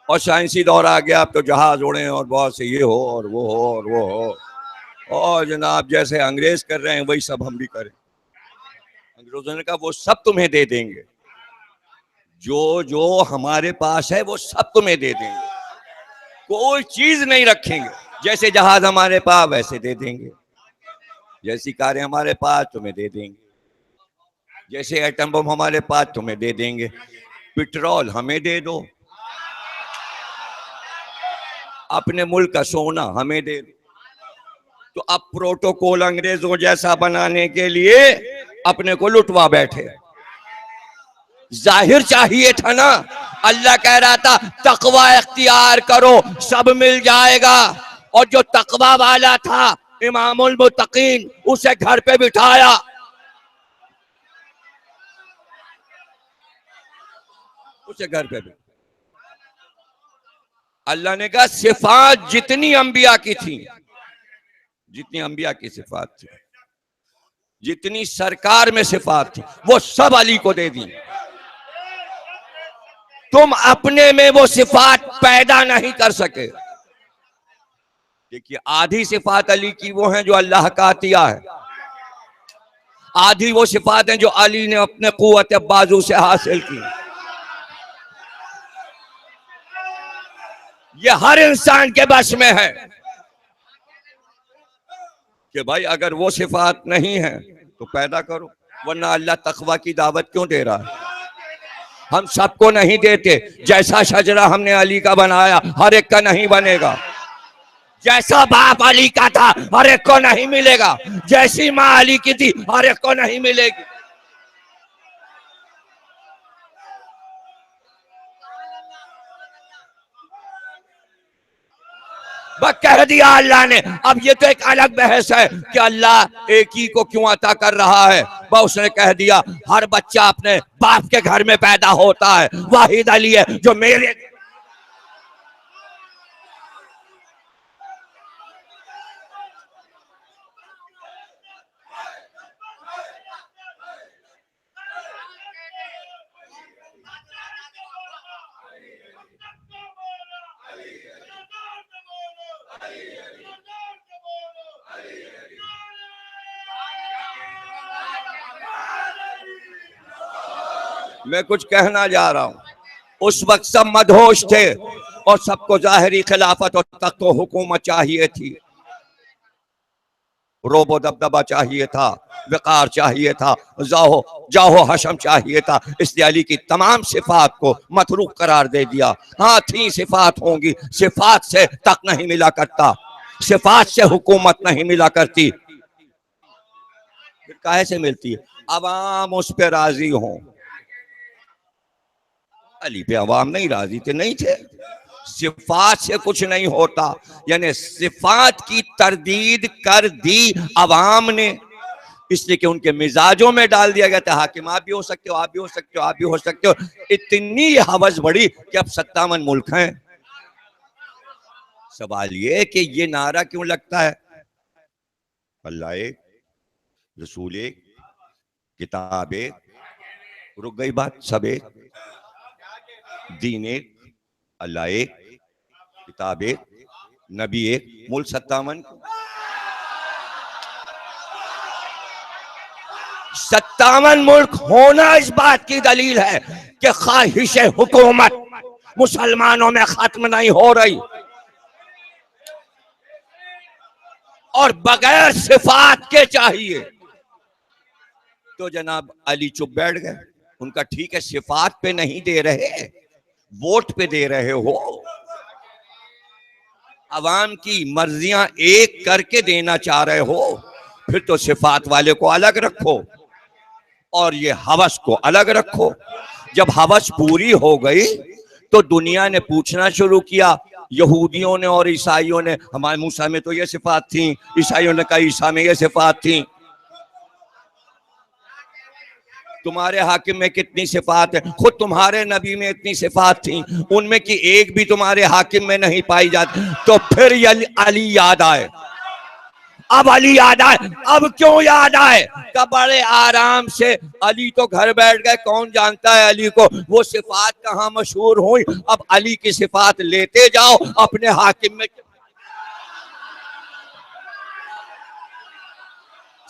और साइंसी दौर आ गया, अब तो जहाज उड़े और बहुत से ये हो और वो हो और वो हो। और जनाब जैसे अंग्रेज कर रहे हैं वही सब हम भी करें। अंग्रेजों ने कहा वो सब तुम्हें दे देंगे, जो जो हमारे पास है वो सब तुम्हें दे देंगे, कोई चीज नहीं रखेंगे। जैसे जहाज हमारे पास वैसे दे देंगे, जैसी कारें हमारे पास तुम्हें दे देंगे, जैसे एटम बम हमारे पास तुम्हें दे देंगे, पेट्रोल हमें दे दो, अपने मुल्क का सोना हमें दे दो। तो अब प्रोटोकॉल अंग्रेजों जैसा बनाने के लिए अपने को लुटवा बैठे। जाहिर चाहिए था ना, अल्लाह कह रहा था तकवा इख्तियार करो सब मिल जाएगा। और जो तकवा वाला था इमामुल मुत्तकीन, उसे घर पे बिठाया। उसे घर पे भी अल्लाह ने कहा सिफात जितनी अंबिया की थी, जितनी अंबिया की सिफात थी, जितनी सरकार में सिफात थी, वो सब अली को दे दी। तुम अपने में वो सिफात पैदा नहीं कर सके, देखिए, आधी सिफात अली की वो हैं जो अल्लाह का अतिया है, आधी वो सिफात हैं जो अली ने अपने कुव्वत बाजू से हासिल की। ये हर इंसान के बस में है कि भाई अगर वो सिफात नहीं है तो पैदा करो, वरना अल्लाह तकवा की दावत क्यों दे रहा है? हम सबको नहीं देते। जैसा शजरा हमने अली का बनाया हर एक का नहीं बनेगा, जैसा बाप अली का था हर एक को नहीं मिलेगा, जैसी माँ अली की थी हर एक को नहीं मिलेगी। बस कह दिया अल्लाह ने। अब ये तो एक अलग बहस है कि अल्लाह एक ही को क्यों अता कर रहा है। बस उसने कह दिया हर बच्चा अपने बाप के घर में पैदा होता है, वाहिद अली है जो मेरे। मैं कुछ कहना जा रहा हूं। उस वक्त सब मदहोश थे और सबको जाहिरी खिलाफत और तख्त हुकूमत चाहिए थी, रोबो दबदबा चाहिए था, वकार चाहिए था, जाहो जाहो हशम चाहिए था। इसलिए अली की तमाम सिफात को मतरूक करार दे दिया। हाँ थी सिफात होंगी, सिफात से तक नहीं मिला करता, सिफात से हुकूमत नहीं मिला करती। फिर काहे से मिलती है? अवाम उस पे राजी हों। अली पे अवाम नहीं राजी थे, नहीं थे। सिफात से कुछ नहीं होता, यानी सिफात की तरदीद कर दी अवाम ने, इसलिए कि उनके मिजाजों में डाल दिया गया था हाकिम आप भी हो सकते हो, आप भी हो सकते हो, आप भी हो सकते हो। इतनी हवस बढ़ी कि अब 57 मुल्क हैं। सवाल ये कि ये नारा क्यों लगता है? अल्लाह एक, रसूल एक, किताब एक, रुक गई बात, सब एक, दीन एक, अल्लाह एक, किताब एक, नबी एक, मुल्क 57। 57 मुल्क होना इस बात की दलील है कि ख्वाहिश हुकूमत मुसलमानों में खत्म नहीं हो रही, और बगैर सिफात के चाहिए। तो जनाब अली चुप बैठ गए। उनका ठीक है, सिफात पे नहीं दे रहे, वोट पे दे रहे हो, अवाम की मर्जियां एक करके देना चाह रहे हो, फिर तो सिफात वाले को अलग रखो और ये हवस को अलग रखो। जब हवस पूरी हो गई तो दुनिया ने पूछना शुरू किया, यहूदियों ने और ईसाइयों ने, हमारे मूसा में तो ये सिफात थी, ईसाइयों ने कहा ईसा में ये सिफात थी, तुम्हारे हाकिम में कितनी सिफात है, खुद तुम्हारे नबी में इतनी सिफात थी, उनमें की एक भी तुम्हारे हाकिम में नहीं पाई जाती। तो फिर अली याद आए। अब अली याद आए। अब क्यों याद आए? तब बड़े आराम से, अली तो घर बैठ गए, कौन जानता है अली को, वो सिफात कहाँ मशहूर हुई। अब अली की सिफात लेते जाओ अपने हाकिम में।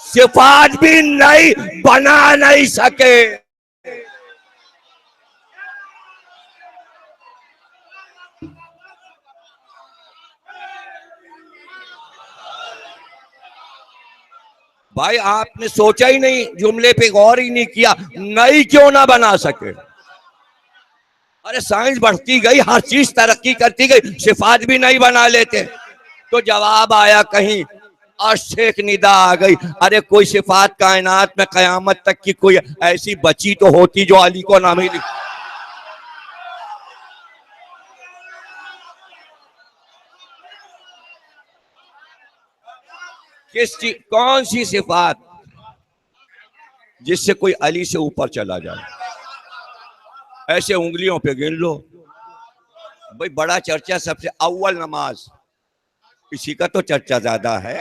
सिफात भी नहीं बना नहीं सके। भाई आपने सोचा ही नहीं, जुमले पे गौर ही नहीं किया, नई क्यों ना बना सके? अरे साइंस बढ़ती गई, हर चीज तरक्की करती गई, सिफात भी नहीं बना लेते। तो जवाब आया कहीं और शेख निदा आ गई, अरे कोई सिफात कायनात में कयामत तक की कोई ऐसी बची तो होती जो अली को ना मिली। कौन सी सिफात जिससे कोई अली से ऊपर चला जाए? ऐसे उंगलियों पे गिन लो। भाई बड़ा चर्चा सबसे अव्वल नमाज, इसी का तो चर्चा ज्यादा है।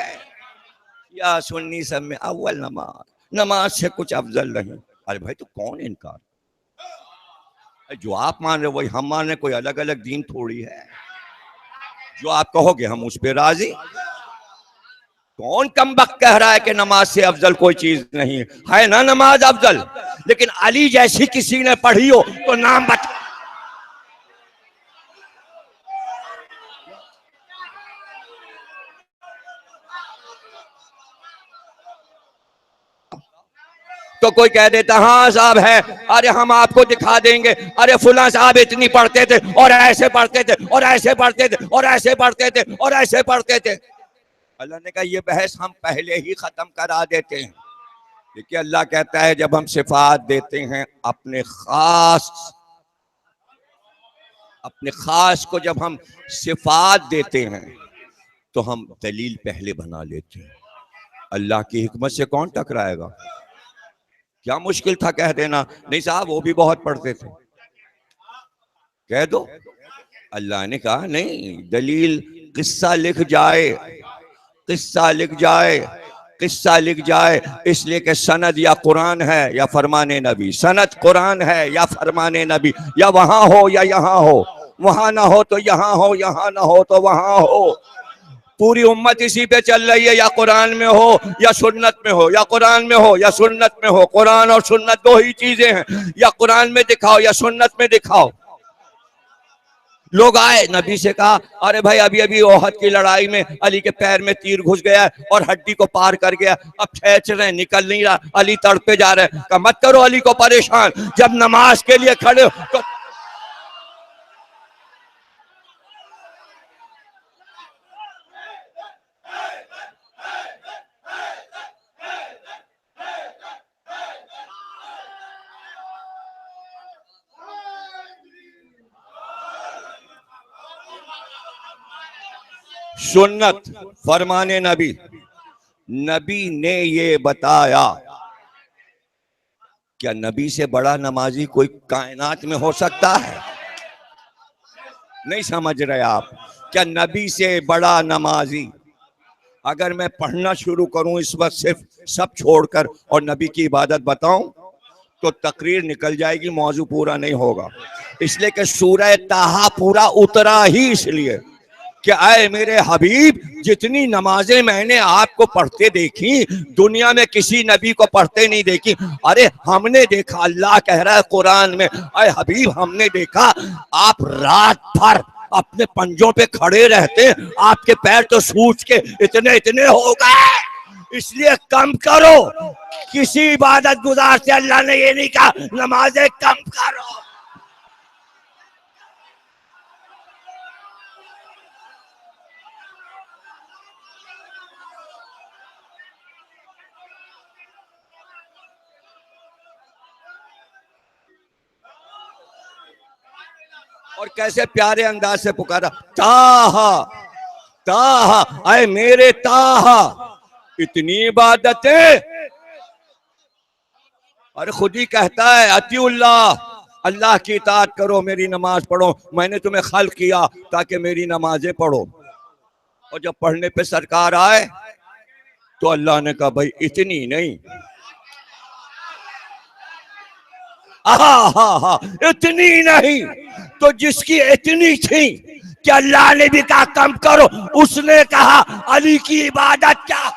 या सुन्नी सब में अव्वल नमाज, नमाज से कुछ अफजल नहीं। अरे भाई तो कौन इनकार? जो आप मान रहे वही हम मान रहे, कोई अलग अलग दीन थोड़ी है। जो आप कहोगे हम उस पर राजी। कौन कमबख्त कह रहा है कि नमाज से अफजल कोई चीज नहीं है ना नमाज अफजल, लेकिन अली जैसी किसी ने पढ़ी हो तो नाम बता। तो कोई कह देता हाँ साहब है, अरे हम आपको दिखा देंगे, अरे फुला साहब इतनी पढ़ते थे और ऐसे पढ़ते थे और ऐसे पढ़ते थे और ऐसे पढ़ते थे और ऐसे पढ़ते थे। अल्लाह ने कहा ये बहस हम पहले ही खत्म करा देते हैं। देखिए अल्लाह कहता है जब हम सिफात देते हैं अपने खास को जब हम सिफात देते हैं तो हम दलील पहले बना लेते हैं। अल्लाह की हिकमत से कौन टकराएगा? क्या मुश्किल था कह देना नहीं साहब वो भी बहुत पढ़ते थे, कह दो। अल्लाह ने कहा नहीं, दलील किस्सा लिख जाए, किस्सा लिख जाए, किस्सा लिख जाए, इसलिए कि सनद या कुरान है या फरमाने नबी, सनद कुरान है या फरमाने नबी, या वहां हो या यहाँ हो, वहां ना हो तो यहाँ हो, यहाँ ना हो तो वहां हो। पूरी उम्मत इसी पे चल रही है, या कुरान में हो या सुन्नत में हो, या कुरान में हो या सुन्नत में हो। कुरान और सुन्नत दो ही चीजें हैं, या कुरान में दिखाओ या सुन्नत में दिखाओ। लोग आए नबी से कहा अरे भाई अभी अभी ओहद की लड़ाई में अली के पैर में तीर घुस गया और हड्डी को पार कर गया, अब खींच रहे निकल नहीं रहा, अली तड़पे जा रहे हैं। कहा मत करो अली को परेशान, जब नमाज के लिए खड़े हो तो सुन्नत फरमाने नबी, नबी ने ये बताया। क्या नबी से बड़ा नमाजी कोई कायनात में हो सकता है? नहीं समझ रहे आप? क्या नबी से बड़ा नमाजी? अगर मैं पढ़ना शुरू करूं इस वक्त सिर्फ सब छोड़कर और नबी की इबादत बताऊं तो तकरीर निकल जाएगी, मौजू पूरा नहीं होगा। इसलिए कि सूरह ताहा पूरा उतरा ही इसलिए कि आए मेरे हबीब, जितनी नमाजें मैंने आपको पढ़ते देखी दुनिया में किसी नबी को पढ़ते नहीं देखी। अरे हमने देखा, अल्लाह कह रहा है कुरान में, आए हबीब हमने देखा आप रात भर अपने पंजों पे खड़े रहते, आपके पैर तो सूज के इतने इतने हो गए, इसलिए कम करो। किसी इबादत गुजार से अल्लाह ने ये नहीं कहा नमाजें कम करो। और कैसे प्यारे अंदाज से पुकारा, ताहा ताहा, आए मेरे ताहा, इतनी इबादतें। अरे खुद ही कहता है अतिउल्लाह, अल्लाह की इताअत करो, मेरी नमाज पढ़ो, मैंने तुम्हें खल्क किया ताकि मेरी नमाजें पढ़ो। और जब पढ़ने पे सरकार आए तो अल्लाह ने कहा भाई इतनी नहीं, हा इतनी नहीं। तो जिसकी इतनी थी कि अल्लाह ने भी कहा कम करो, उसने कहा अली की इबादत क्या।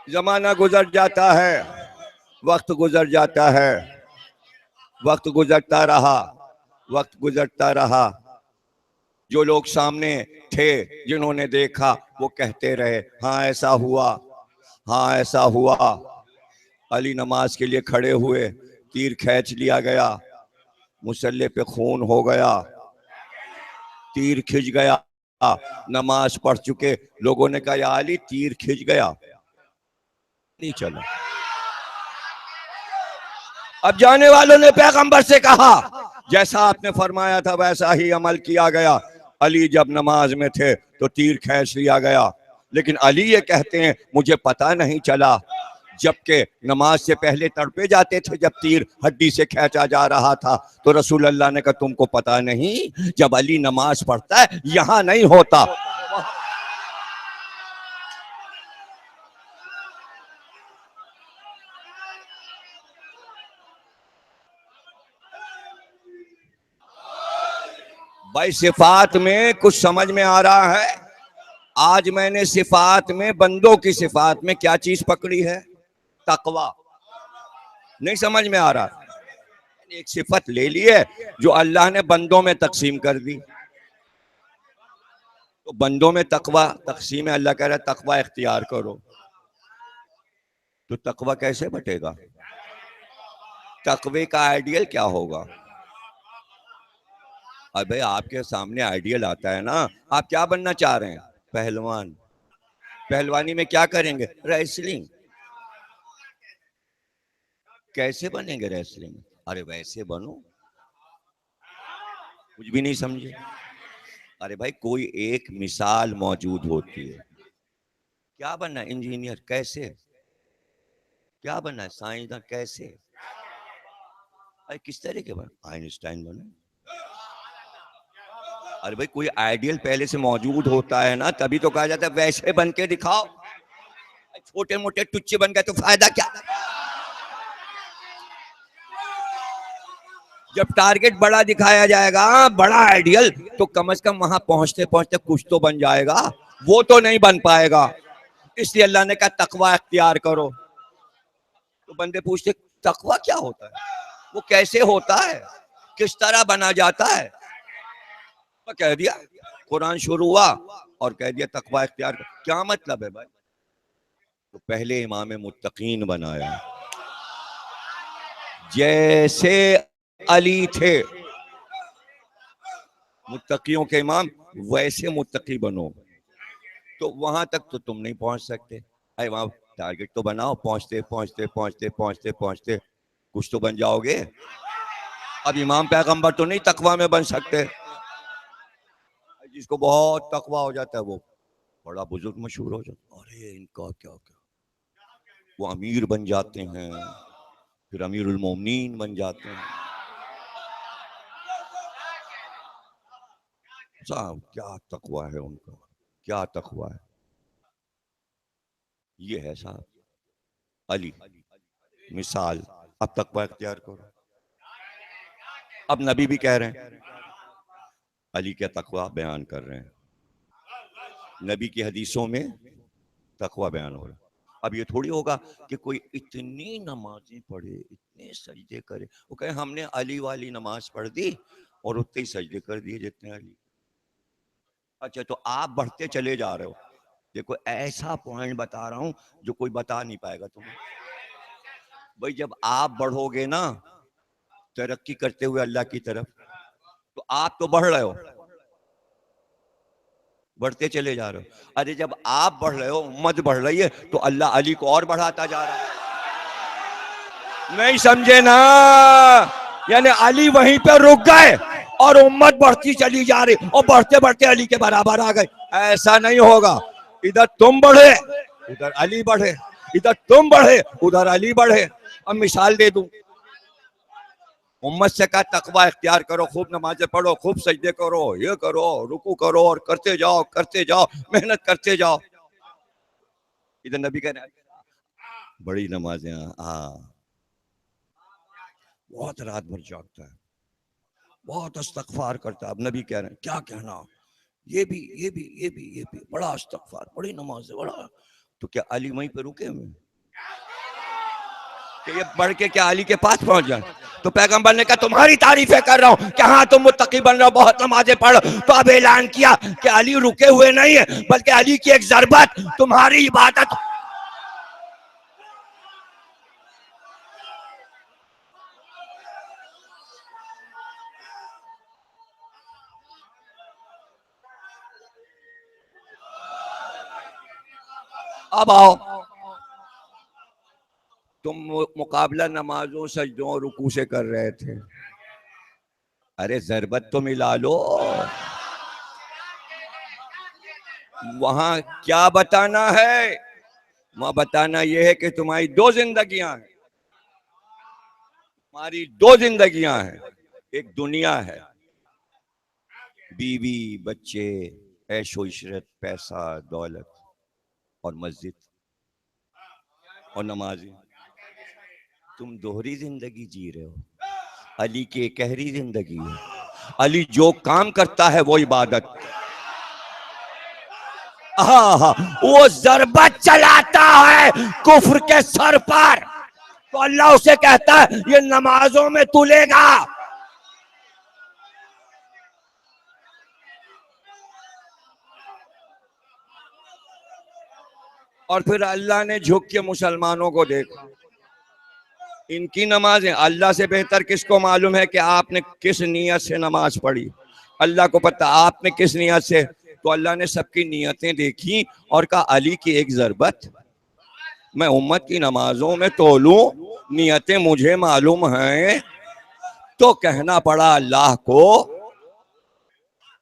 जमाना गुजर जाता है, वक्त गुजर जाता है, वक्त गुजरता रहा, वक्त गुजरता रहा। जो लोग सामने थे जिन्होंने देखा वो कहते रहे हाँ ऐसा हुआ, हाँ ऐसा हुआ। अली नमाज के लिए खड़े हुए, तीर खींच लिया गया, मुसल्ले पे खून हो गया, तीर खिंच गया। नमाज पढ़ चुके लोगों ने कहा या अली तीर खिंच गया, नहीं चलो। अब जाने वालों ने पैगंबर से कहा जैसा आपने फरमाया था वैसा ही अमल किया गया। अली जब नमाज में थे तो तीर खींच लिया गया, लेकिन अली ये कहते हैं मुझे पता नहीं चला, जबकि नमाज से पहले तड़पे जाते थे जब तीर हड्डी से खींचा जा रहा था। तो रसूल अल्लाह ने कहा तुमको पता नहीं, जब अली नमाज पढ़ता है यहां नहीं होता। भाई सिफात में कुछ समझ में आ रहा है? आज मैंने सिफात में, बंदों की सिफात में क्या चीज पकड़ी है? तकवा। नहीं समझ में आ रहा? एक सिफत ले ली है जो अल्लाह ने बंदों में तकसीम कर दी, तो बंदों में तकवा तकसीम है। अल्लाह कह रहा है तकवा इख्तियार करो, तो तकवा कैसे बटेगा? तकवे का आइडियल क्या होगा? अबे आपके सामने आइडियल आता है ना, आप क्या बनना चाह रहे हैं? पहलवान। पहलवानी में क्या करेंगे? रेसलिंग। कैसे बनेंगे रेसलिंग? अरे वैसे बनो। कुछ भी नहीं समझे? अरे भाई कोई एक मिसाल मौजूद होती है। क्या बनना है? इंजीनियर। कैसे? क्या बनना है? साइंसदान। कैसे? अरे किस तरह के बने? आइंस्टाइन बने। अरे भाई कोई आइडियल पहले से मौजूद होता है ना, तभी तो कहा जाता है वैसे बन के दिखाओ। छोटे मोटे टुच्चे बन गए तो फायदा क्या? जब टारगेट बड़ा दिखाया जाएगा, बड़ा आइडियल, तो कम से कम वहां पहुंचते पहुंचते कुछ तो बन जाएगा। वो तो नहीं बन पाएगा, इसलिए अल्लाह ने कहा तकवा इख्तियार करो। तो बंदे पूछते तकवा क्या होता है, वो कैसे होता है, किस तरह बना जाता है? तो कह दिया, कुरान शुरू हुआ और कह दिया तकवा इख्तियार कर। क्या मतलब है भाई? तो पहले इमाम मुत्तकीन बनाया, जैसे अली थे मुत्तकियों के इमाम, वैसे मुत्तकी बनो। तो वहां तक तो तुम नहीं पहुंच सकते। अरे वहां टारगेट तो बनाओ, पहुंचते पहुंचते पहुंचते पहुंचते पहुंचते कुछ तो बन जाओगे। अब इमाम पैगंबर तो नहीं तकवा में बन सकते। जिसको बहुत तकवा हो जाता है वो बड़ा बुजुर्ग मशहूर हो जाता है। अरे इनका क्या क्या, वो अमीर बन जाते हैं, फिर अमीरुल मोमिनीन बन जाते हैं। साहब क्या तकवा है उनका, क्या तकवा है। ये है साहब अली मिसाल। अब तकवा इख्तियार करो। अब नबी भी कह रहे हैं, अली का तकवा बयान कर रहे हैं, नबी की हदीसों में तकवा बयान हो रहा है। अब ये थोड़ी होगा कि कोई इतनी नमाजें पढ़े, इतने सजदे करे, वो कहे हमने अली वाली नमाज पढ़ दी और उतने ही सजदे कर दिए जितने अली। अच्छा तो आप बढ़ते चले जा रहे हो। देखो ऐसा पॉइंट बता रहा हूं जो कोई बता नहीं पाएगा तुम्हें। भाई जब आप बढ़ोगे ना तरक्की करते हुए अल्लाह की तरफ, तो आप तो बढ़ रहे हो, बढ़ते चले जा रहे हो। अरे जब आप बढ़ रहे हो, उम्मत बढ़ रही है, तो अल्लाह अली को और बढ़ाता जा रहा है। नहीं समझे ना? यानी अली वहीं पे रुक गए और उम्मत बढ़ती चली जा रही, और बढ़ते बढ़ते अली के बराबर आ गए। ऐसा नहीं होगा। इधर तुम बढ़े उधर अली बढ़े, इधर तुम बढ़े उधर अली बढ़े। अब मिसाल दे दूं, उम्मत से कहा तकवा इख्तियार करो, खूब नमाजें पढ़ो, खूब सजदे करो, ये करो, रुकू करो, और करते जाओ, मेहनत करते जाओ। इधर नबी कह रहे बड़ी नमाजें, हाँ बहुत रात भर जागता है, बहुत इस्तगफार करता है। अब नबी कह रहे हैं क्या कहना, ये भी बड़ा इस्तगफार, बड़ी नमाज है, बड़ा। तो क्या अली वहीं पे रुके हुए कि ये बढ़ के क्या अली के पास पहुंच जाए? तो पैगंबर ने कहा तुम्हारी तारीफें कर रहा हूं कि हाँ तुम मुत्तकी बन रहे हो, बहुत नमाजें पढ़। तो अब ऐलान किया कि अली रुके हुए नहीं है, बल्कि अली की एक ज़रबत तुम्हारी इबादत। अब आओ, तुम मुकाबला नमाजों सजदों रुकू से कर रहे थे, अरे ज़रबत तो मिला लो। वहां क्या बताना है? वहां बताना यह है कि तुम्हारी दो जिंदगियां हैं, हमारी दो जिंदगियां हैं। एक दुनिया है, बीवी बच्चे, ऐशो इशरत, पैसा दौलत, और मस्जिद और नमाजी। तुम दोहरी जिंदगी जी रहे हो। अली की एक गहरी जिंदगी है। अली जो काम करता है वो इबादत। हाँ, वो जरबत चलाता है कुफ्र के सर पर, तो अल्लाह उसे कहता है ये नमाजों में तुलेगा। और फिर अल्लाह ने झुक के मुसलमानों को देखा, इनकी नमाजें अल्लाह से बेहतर किसको मालूम है कि आपने किस नियत से नमाज पढ़ी। अल्लाह को पता आपने किस नियत से। तो अल्लाह ने सबकी नियतें देखी और कहा अली की एक जरबत मैं उम्मत की नमाजों में तोलूं, नियतें मुझे मालूम हैं। तो कहना पड़ा अल्लाह को,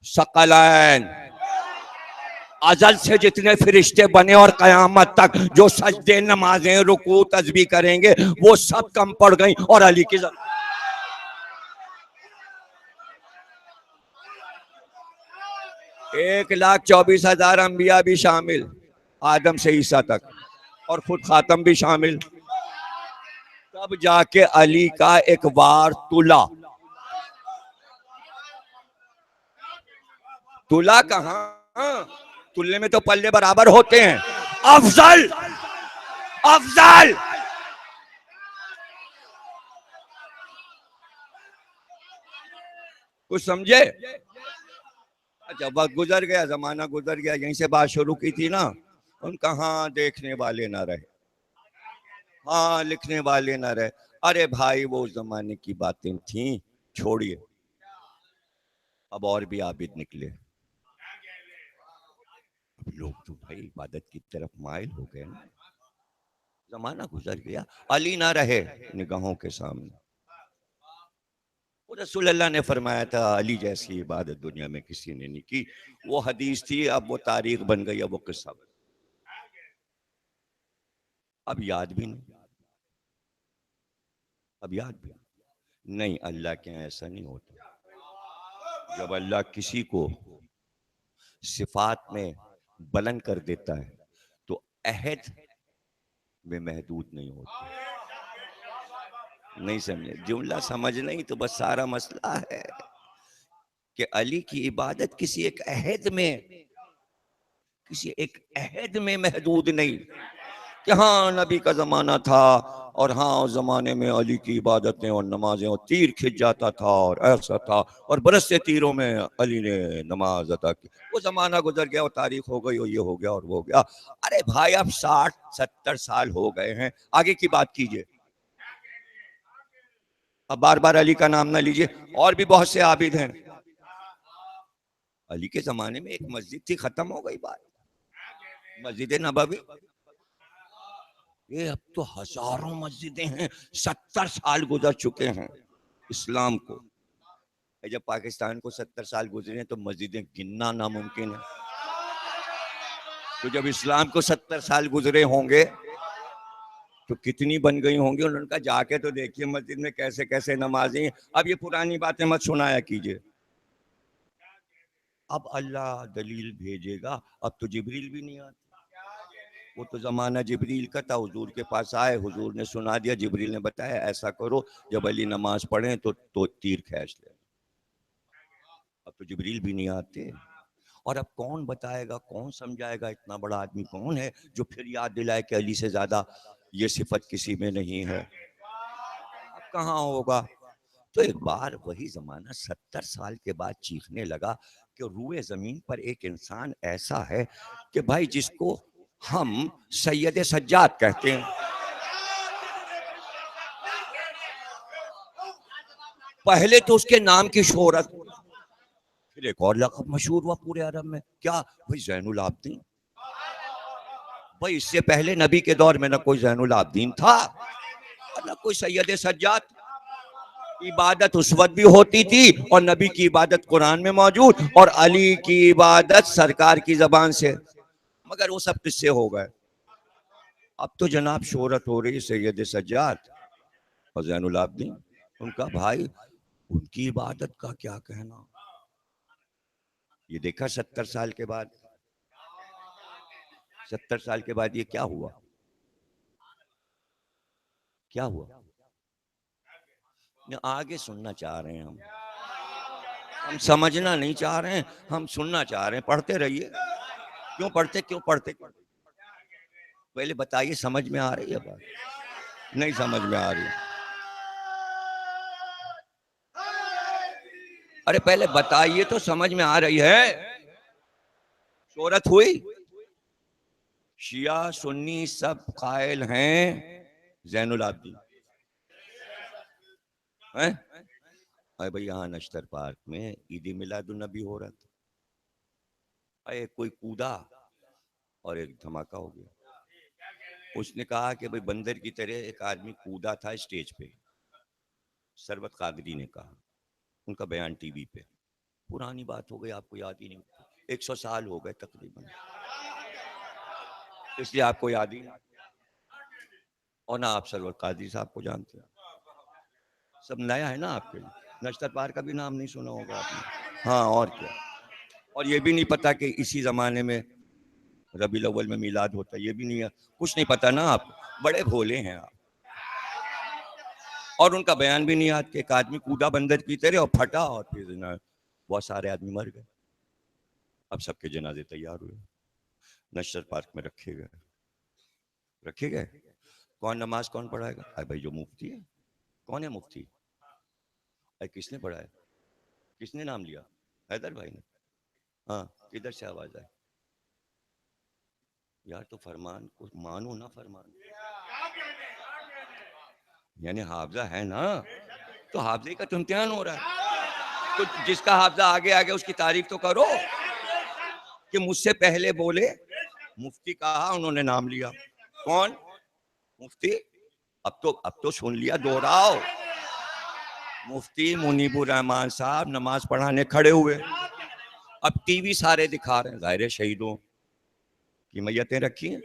सकलैन, अजल से जितने फरिश्ते बने और कयामत तक जो सजदे नमाजें रुकू तस्बीह करेंगे वो सब कम पड़ गई और अली की 1,24,000 अंबिया भी शामिल, आदम से ईसा तक, और खुद खातम भी शामिल। तब जाके अली का एक वार तुला। तुला कहां, तुलने में तो पल्ले बराबर होते हैं। अफजल, अफजल। कुछ समझे? अच्छा, वक्त गुजर गया, जमाना गुजर गया, यहीं से बात शुरू की थी ना। उनका हाँ देखने वाले ना रहे, हाँ लिखने वाले ना रहे। अरे भाई वो जमाने की बातें थी, छोड़िए। अब और भी आबिद निकले। अब लोग तो भाई इबादत की तरफ माइल हो गए ना। जमाना गुजर गया, अली ना रहे निगाहों के सामने। वो रसूल अल्लाह ने फरमाया था अली जैसी इबादत दुनिया में किसी ने नहीं की। वो हदीस थी, अब वो तारीख बन गई, अब वो किस्सा बन, अब याद भी नहीं, अब याद भी नहीं। अल्लाह के यहाँ ऐसा नहीं होता। जब अल्लाह किसी को सिफात में बुलंद कर देता है तो अहद में महदूद नहीं होता। नहीं समझे? जुमला समझ नहीं तो बस सारा मसला है कि अली की इबादत किसी एक अहद में, किसी एक अहद में महदूद नहीं कि हाँ नबी का जमाना था और हाँ उस जमाने में अली की इबादतें और नमाजें और तीर खिंच जाता था और ऐसा था और बरस से तीरों में अली ने नमाज अदा की। वो जमाना गुजर गया, वो तारीख हो गई, और ये हो गया और वो हो गया। अरे भाई अब 60-70 साल हो गए हैं, आगे की बात कीजिए। अब बार बार अली का नाम ना लीजिए, और भी बहुत से आबिद हैं। अली के जमाने में एक मस्जिद थी, खत्म हो गई बात, मस्जिद नबवी। ये अब तो हजारों मस्जिदें हैं, 70 साल गुजर चुके हैं इस्लाम को। जब पाकिस्तान को 70 साल गुजरे हैं तो मस्जिदें गिनना नामुमकिन है। तो जब इस्लाम को 70 साल गुजरे होंगे तो कितनी बन गई होंगी। उनका जाके तो देखिए मस्जिद में कैसे कैसे नमाजी। अब ये पुरानी बातें मत सुनाया कीजिए। अब अल्लाह दलील भेजेगा, अब तो जिब्रील भी नहीं आते। वो तो जमाना जिब्रील का था, हुजूर के पास आए, हुजूर ने सुना दिया, जिब्रील ने बताया ऐसा करो, जब अली नमाज पढ़े तो तीर खींच ले। अब तो जिब्रील भी नहीं आते। और अब कौन बताएगा, कौन समझाएगा? इतना बड़ा आदमी कौन है जो फिर याद दिलाए कि अली से ज्यादा ये सिफत किसी में नहीं है? अब कहाँ होगा? तो एक बार वही जमाना 70 साल के बाद चीखने लगा कि रूए जमीन पर एक इंसान ऐसा है कि भाई जिसको हम सैयद सज्जाद कहते हैं। पहले तो उसके नाम की शोहरत, फिर एक और लक़ब मशहूर हुआ पूरे अरब में, क्या भाई? ज़ैनुल आबिदीन। भाई इससे पहले नबी के दौर में ना कोई ज़ैनुल आबिदीन था और ना कोई सैयद सज्जाद। इबादत उस वक्त भी होती थी और नबी की इबादत कुरान में मौजूद और अली की इबादत सरकार की जबान से, मगर वो सब किससे हो गए। अब तो जनाब शोहरत हो रही सैयद सज्जाद और ज़ैनुल आबिदीन, उनका भाई, उनकी इबादत का क्या कहना। ये देखा 70 साल के बाद, 70 साल के बाद ये क्या हुआ, क्या हुआ। आगे सुनना चाह रहे हैं हम समझना नहीं चाह रहे हैं, हम सुनना चाह रहे हैं। पढ़ते रहिए। क्यों पढ़ते, क्यों पढ़ते, पहले बताइए, समझ में आ रही है बात, नहीं समझ में आ रही है। अरे पहले बताइए तो समझ में आ रही है। शोहरत हुई, शिया सुन्नी सब कायल हैं ज़ैनुल आबिदीन हैं। अरे भाई यहाँ नश्तर पार्क में ईद मिलादुन नबी हो रहा था, अरे कोई कूदा और एक धमाका हो गया। उसने कहा कि भाई बंदर की तरह एक आदमी कूदा था स्टेज पे, सरवत कादरी ने कहा, उनका बयान टीवी पे, पुरानी बात हो गई, आपको याद ही नहीं, 100 साल हो गए तकरीबन, इसलिए आपको याद ही नहीं, और ना आप सरवत कादरी साहब को जानते हैं, सब नया है ना आपके लिए, नश्तर पार्क का भी नाम नहीं सुना होगा आपने। हाँ और क्या, और ये भी नहीं पता कि इसी जमाने में रबीउल अव्वल में मिलाद होता है, ये भी नहीं है, कुछ नहीं पता ना आप, बड़े भोले हैं आप। और उनका बयान भी नहीं याद कि एक आदमी कूदा बंदर की तरह और फटा और फिर बहुत सारे आदमी मर गए। अब सबके जनाजे तैयार हुए, नश्तर पार्क में रखे गए, रखे गए। कौन नमाज कौन पढ़ाएगा, अरे भाई जो मुफ्ती है। कौन है मुफ्ती, अरे किसने पढ़ाया, किसने नाम लिया, हैदर भाई ने। हाँ किधर से आवाज आए यार, तो फरमान को मानो ना, फरमान यानी हाफजा है ना, तो हाफजे का तो इम्तिहान हो रहा है, तो जिसका हाफजा आगे आगे उसकी तारीफ तो करो कि मुझसे पहले बोले, मुफ्ती कहा, उन्होंने नाम लिया, कौन मुफ्ती, अब तो सुन लिया, दोहराओ, मुफ्ती मुनीबुर रहमान साहब नमाज पढ़ाने खड़े हुए, अब टीवी सारे दिखा रहे हैं, जाहिर शहीदों की मैयतें रखी हैं,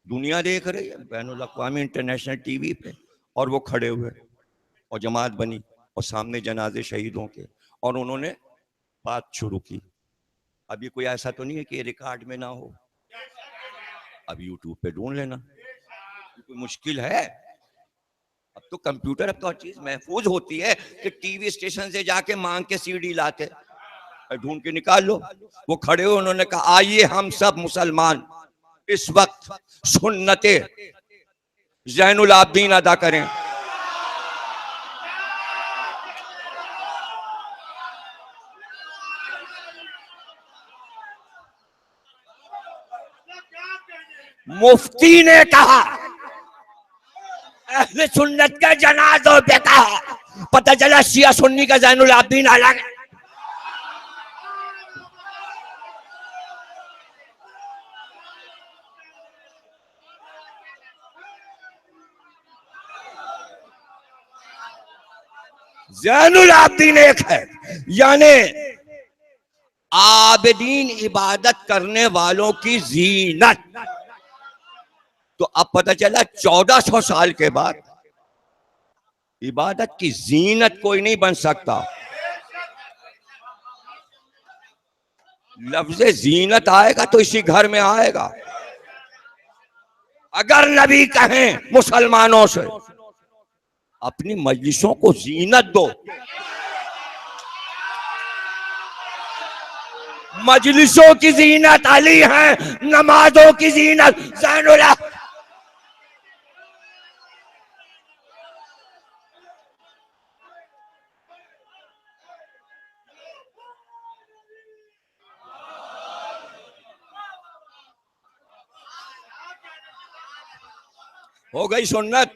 दुनिया देख रही है, बैनुल अक़वामी इंटरनेशनल टीवी पे, और वो खड़े हुए और जमात बनी और सामने जनाजे शहीदों के, और उन्होंने बात शुरू की। अब ये कोई ऐसा तो नहीं है कि रिकॉर्ड में ना हो, अब यूट्यूब पे ढूंढ लेना, कोई मुश्किल है। अब तो कंप्यूटर, अब तो हर चीज महफूज होती है कि टीवी स्टेशन से जाके मांग के सीडी लाते, ढूंढ के निकाल लो। वो खड़े हुए, उन्होंने कहा आइए हम सब मुसलमान इस वक्त सुन्नते ज़ैनुल आबिदीन अदा करें। मुफ्ती ने कहा, अहले सुन्नत के जनाजों पे कहा, पता चला शिया सुन्नी का ज़ैनुल आबिदीन अलग है। ज़ैनुल आबिदीन एक है, यानी आबिदीन इबादत करने वालों की जीनत। तो अब पता चला 1400 साल के बाद इबादत की जीनत कोई नहीं बन सकता। लफ्ज़ जीनत आएगा तो इसी घर में आएगा। अगर नबी कहें मुसलमानों से अपनी मजलिसों को जीनत दो, मजलिसों की जीनत अली है, नमाजों की जीनत ज़ैनुल आबिदीन। हो गई सुन्नत।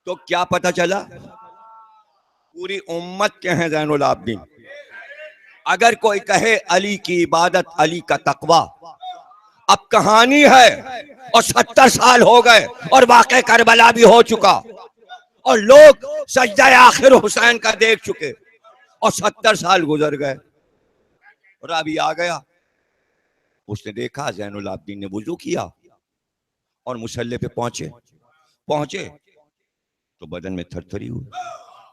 तो क्या पता चला, पूरी उम्मत के हैं ज़ैनुल आबिदीन। अगर कोई कहे अली की इबादत, अली का तकवा, अब कहानी है और 70 साल हो गए और वाक़े करबला भी हो चुका और लोग सजदा आखिर हुसैन का देख चुके और 70 साल गुजर गए। और अभी आ गया, उसने देखा जैनुल आबदीन ने वुजू किया और मुसल्ले पे पहुंचे पहुंचे तो बदन में थरथरी हुई।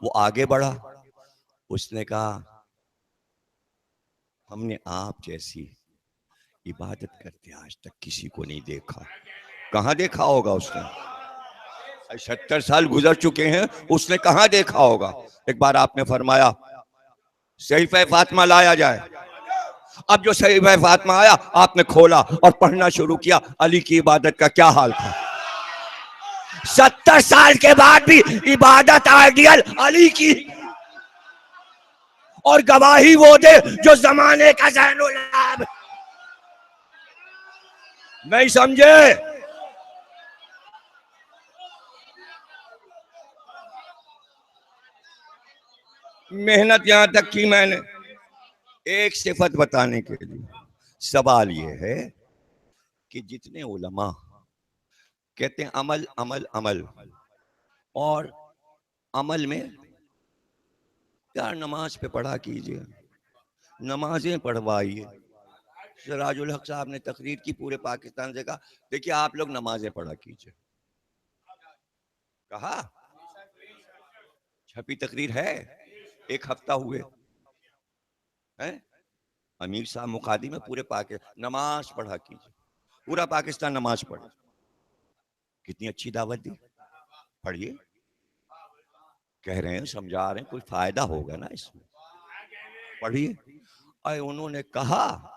वो आगे बढ़ा, उसने कहा हमने आप जैसी इबादत करते आज तक किसी को नहीं देखा। कहाँ देखा होगा उसने? 70 साल गुजर चुके हैं, उसने कहाँ देखा होगा? एक बार आपने फरमाया सहीफे फातिमा लाया जाए। अब जो सहीफे फातिमा आया, आपने खोला और पढ़ना शुरू किया, अली की इबादत का क्या हाल था। 70 साल के बाद भी इबादत आइडियल अली की, और गवाही वो दे जो जमाने का ज़ैनुल आबदीन। नहीं समझे? मेहनत यहां तक की मैंने एक सिफत बताने के लिए। सवाल यह है कि जितने उलमा कहते हैं अमल अमल अमल, और अमल में यार नमाज पे पढ़ा कीजिए, नमाजें पढ़वाइए। सिराजुल हक साहब ने तकरीर की, पूरे पाकिस्तान से कहा देखिए आप लोग नमाजें पढ़ा कीजिए। कहा छपी तकरीर है, एक हफ्ता हुए हैं, अमीर साहब मुकादी में पूरे पाकिस्तान नमाज पढ़ा कीजिए, पूरा पाकिस्तान नमाज पढ़े। कितनी अच्छी दावत दी, पढ़िए, कह रहे हैं समझा रहे हैं, कोई फायदा होगा ना इसमें, पढ़िए। अरे उन्होंने कहा,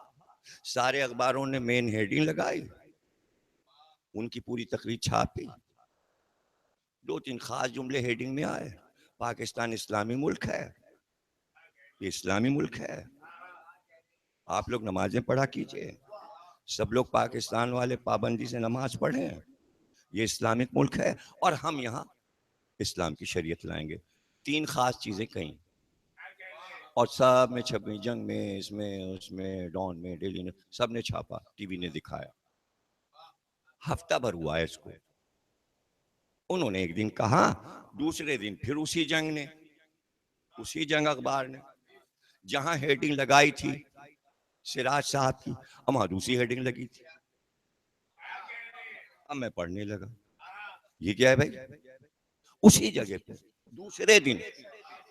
सारे अखबारों ने मेन हेडिंग लगाई, उनकी पूरी तकरीर छापी, 2-3 खास जुमले हेडिंग में आए, पाकिस्तान इस्लामी मुल्क है, ये इस्लामी मुल्क है, आप लोग नमाजें पढ़ा कीजिए, सब लोग पाकिस्तान वाले पाबंदी से नमाज पढ़ें, ये इस्लामिक मुल्क है और हम यहाँ इस्लाम की शरीयत लाएंगे। 3 खास चीजें कहीं, और सब में छपी, जंग में, इसमें उसमें, डॉन में, डेली में, सब ने छापा, टीवी ने दिखाया। हफ्ता भर हुआ है इसको। उन्होंने एक दिन कहा, दूसरे दिन फिर उसी जंग ने, उसी जंग अखबार ने जहां हेडिंग लगाई थी सिराज साहब की, वहां दूसरी हेडिंग लगी थी। अब मैं पढ़ने लगा, ये क्या है भाई? उसी जगह पे दूसरे दिन,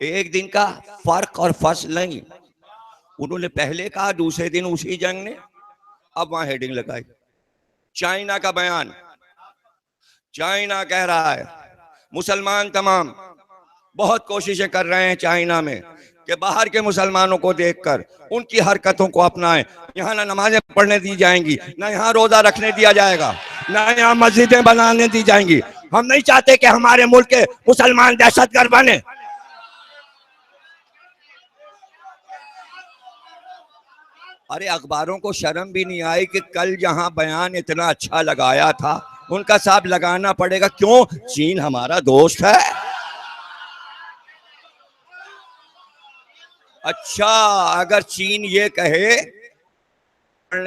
एक दिन का फर्क और फसल नहीं, उन्होंने पहले कहा, दूसरे दिन उसी जंग ने, अब वहां हेडिंग लगाई, चाइना का बयान। चाइना कह रहा है मुसलमान तमाम बहुत कोशिशें कर रहे हैं चाइना में कि बाहर के मुसलमानों को देखकर उनकी हरकतों को अपनाएं। यहाँ ना नमाजें पढ़ने दी जाएंगी, ना यहाँ रोजा रखने दिया जाएगा, ना यहाँ मस्जिदें बनाने दी जाएंगी। हम नहीं चाहते कि हमारे मुल्क के मुसलमान दहशतगर्द बने। अरे अखबारों को शर्म भी नहीं आई कि कल जहां बयान इतना अच्छा लगाया था, उनका साहब लगाना पड़ेगा। क्यों? चीन हमारा दोस्त है। अच्छा, अगर चीन ये कहे,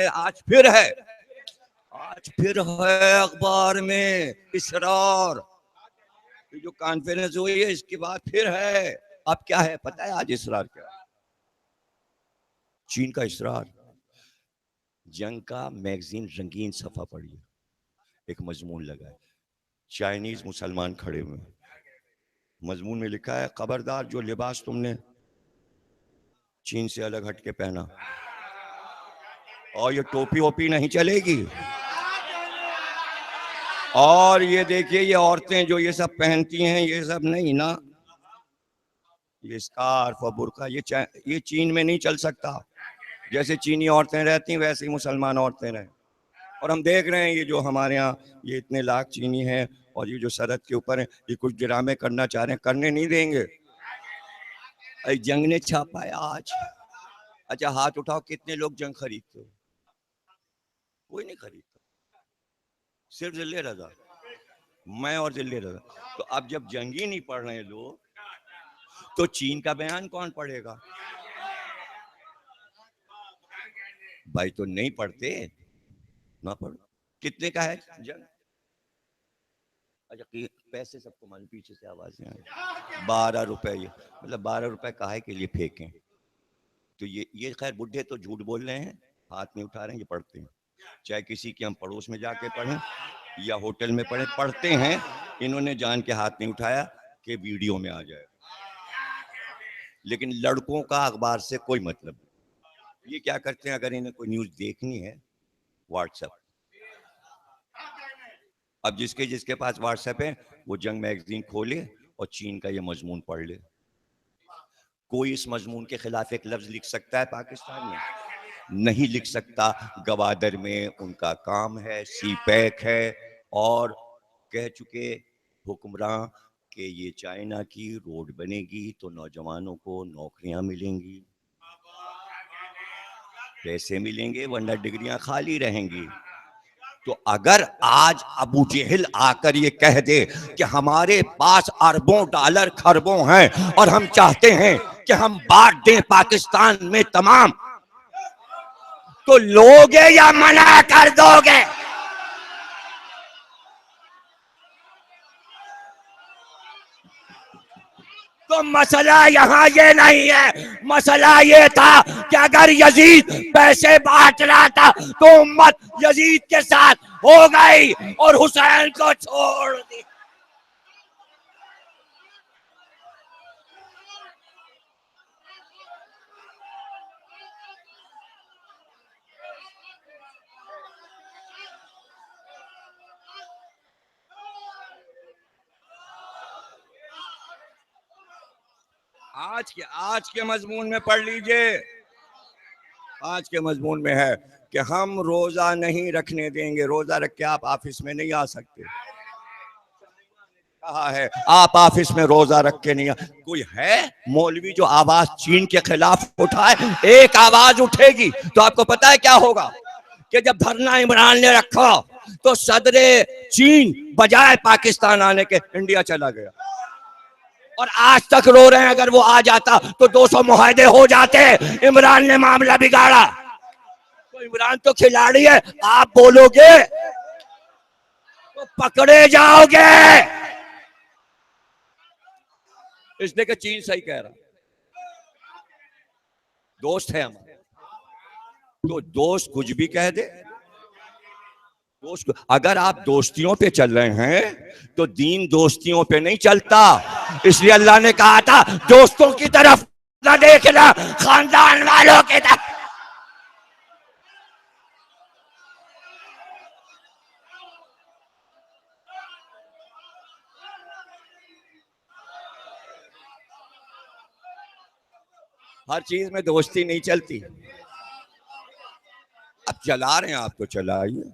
आज फिर है, आज फिर है अखबार में इसरार, जो कॉन्फ्रेंस हुई है इसके बाद फिर है। अब क्या है पता है आज इसरार क्या है? चीन का इसरार, जंग का मैगजीन रंगीन सफा पढ़िए, एक मजमून लगा है, चाइनीज मुसलमान खड़े हुए, मजमून में लिखा है खबरदार जो लिबास तुमने चीन से अलग हट के पहना, और ये टोपी वोपी नहीं चलेगी, और ये देखिए ये औरतें जो ये सब पहनती हैं, ये सब नहीं ना, ये स्कार्फ और बुर्का, ये चीन में नहीं चल सकता। जैसे चीनी औरतें रहती वैसे ही मुसलमान औरतें रहें। और हम देख रहे हैं ये जो हमारे यहाँ ये इतने लाख चीनी हैं और ये जो सरहद के ऊपर है, ये कुछ ड्रामे करना चाह रहे हैं, करने नहीं देंगे। जंग ने छापा है आज। अच्छा हाथ उठाओ, कितने लोग जंग खरीदते हो? कोई नहीं खरीदता, सिर्फ जिले रजा, मैं और जिले रजा। तो अब जब जंग ही नहीं पढ़ रहे लोग, तो चीन का बयान कौन पढ़ेगा भाई? तो नहीं पढ़ते ना पढ़ो। कितने का है जंग? अच्छा पैसे सबको मालूम, पीछे से आवाजें आई 12 रुपए, ये मतलब 12 रुपए काहे के लिए फेंकें? तो ये खैर बुढ़े तो झूठ बोल रहे हैं, हाथ नहीं उठा रहे हैं, ये पढ़ते हैं, चाहे किसी के हम पड़ोस में जाके पढ़ें या होटल में पढ़े, पढ़ते हैं। इन्होंने जान के हाथ नहीं उठाया कि वीडियो में आ जाए। लेकिन लड़कों का अखबार से कोई मतलब नहीं। ये क्या करते हैं, अगर इन्हें कोई न्यूज देखनी है, व्हाट्सएप, अब जिसके जिसके पास व्हाट्सएप है वो जंग मैगजीन खोले और चीन का ये मजमून पढ़ ले। कोई इस मजमून के खिलाफ एक लफ्ज लिख सकता है पाकिस्तान में? नहीं लिख सकता। गवादर में उनका काम है, सी पैक है, और कह चुके हुक्मरान कि ये चाइना की रोड बनेगी तो नौजवानों को नौकरियां मिलेंगी, पैसे मिलेंगे, वरना डिग्रियां खाली रहेंगी। तो अगर आज अबू जहल आकर ये कह दे कि हमारे पास अरबों डॉलर खरबों हैं और हम चाहते हैं कि हम बांट दें पाकिस्तान में तमाम, तो लोगे या मना कर दोगे? तो मसला यहाँ ये नहीं है, मसला ये था कि अगर यजीद पैसे बांट रहा था तो उम्मत यजीद के साथ हो गई और हुसैन को छोड़ दी। आज के मजमून में पढ़ लीजिए, आज के मजमून में है कि हम रोजा नहीं रखने देंगे। रोजा रख के आप ऑफिस में नहीं आ सकते। कहा है आप ऑफिस में रोजा रख के नहीं कोई है मौलवी जो आवाज चीन के खिलाफ उठाए? एक आवाज उठेगी तो आपको पता है क्या होगा, कि जब धरना इमरान ने रखा तो सदरे चीन बजाय पाकिस्तान आने के इंडिया चला गया, और आज तक रो रहे हैं। अगर वो आ जाता तो 200 मुआहदे हो जाते। इमरान ने मामला बिगाड़ा। तो इमरान तो खिलाड़ी है, आप बोलोगे तो पकड़े जाओगे। इसलिए कि चीन सही कह रहा, दोस्त है हमारे, तो दोस्त कुछ भी कह दे। दोस्त, अगर आप दोस्तियों पे चल रहे हैं तो दीन दोस्तियों पे नहीं चलता। इसलिए अल्लाह ने कहा था दोस्तों की तरफ न देखना, खानदान वालों की तरफ। हर चीज में दोस्ती नहीं चलती। अब चला रहे हैं आप तो चलाइए।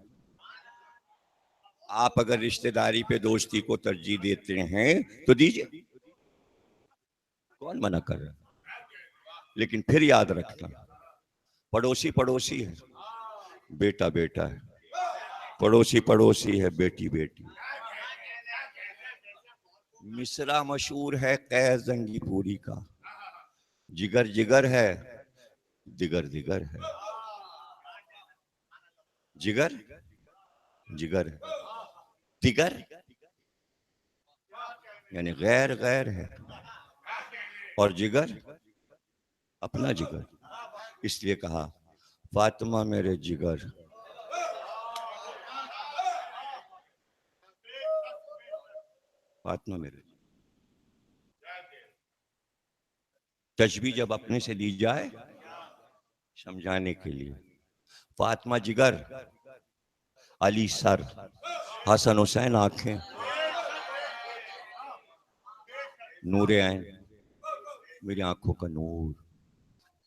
आप अगर रिश्तेदारी पे दोस्ती को तरजीह देते हैं तो दीजिए, कौन मना कर रहा है? लेकिन फिर याद रखना, पड़ोसी पड़ोसी है, बेटा बेटा है, पड़ोसी पड़ोसी है, बेटी बेटी। मिसरा मशहूर है कैस जंगीपुरी का, जिगर जिगर है, दिगर दिगर है। जिगर जिगर है, दिगर यानी गैर गैर है, और जिगर अपना जिगर। इसलिए कहा फातिमा मेरे जिगर। फातिमा मेरे, तशबीह जब अपने से दी जाए समझाने के लिए, फातिमा जिगर, अली सर, हसन हुसैन आंखें, नूरे ऐन, मेरी आंखों का नूर।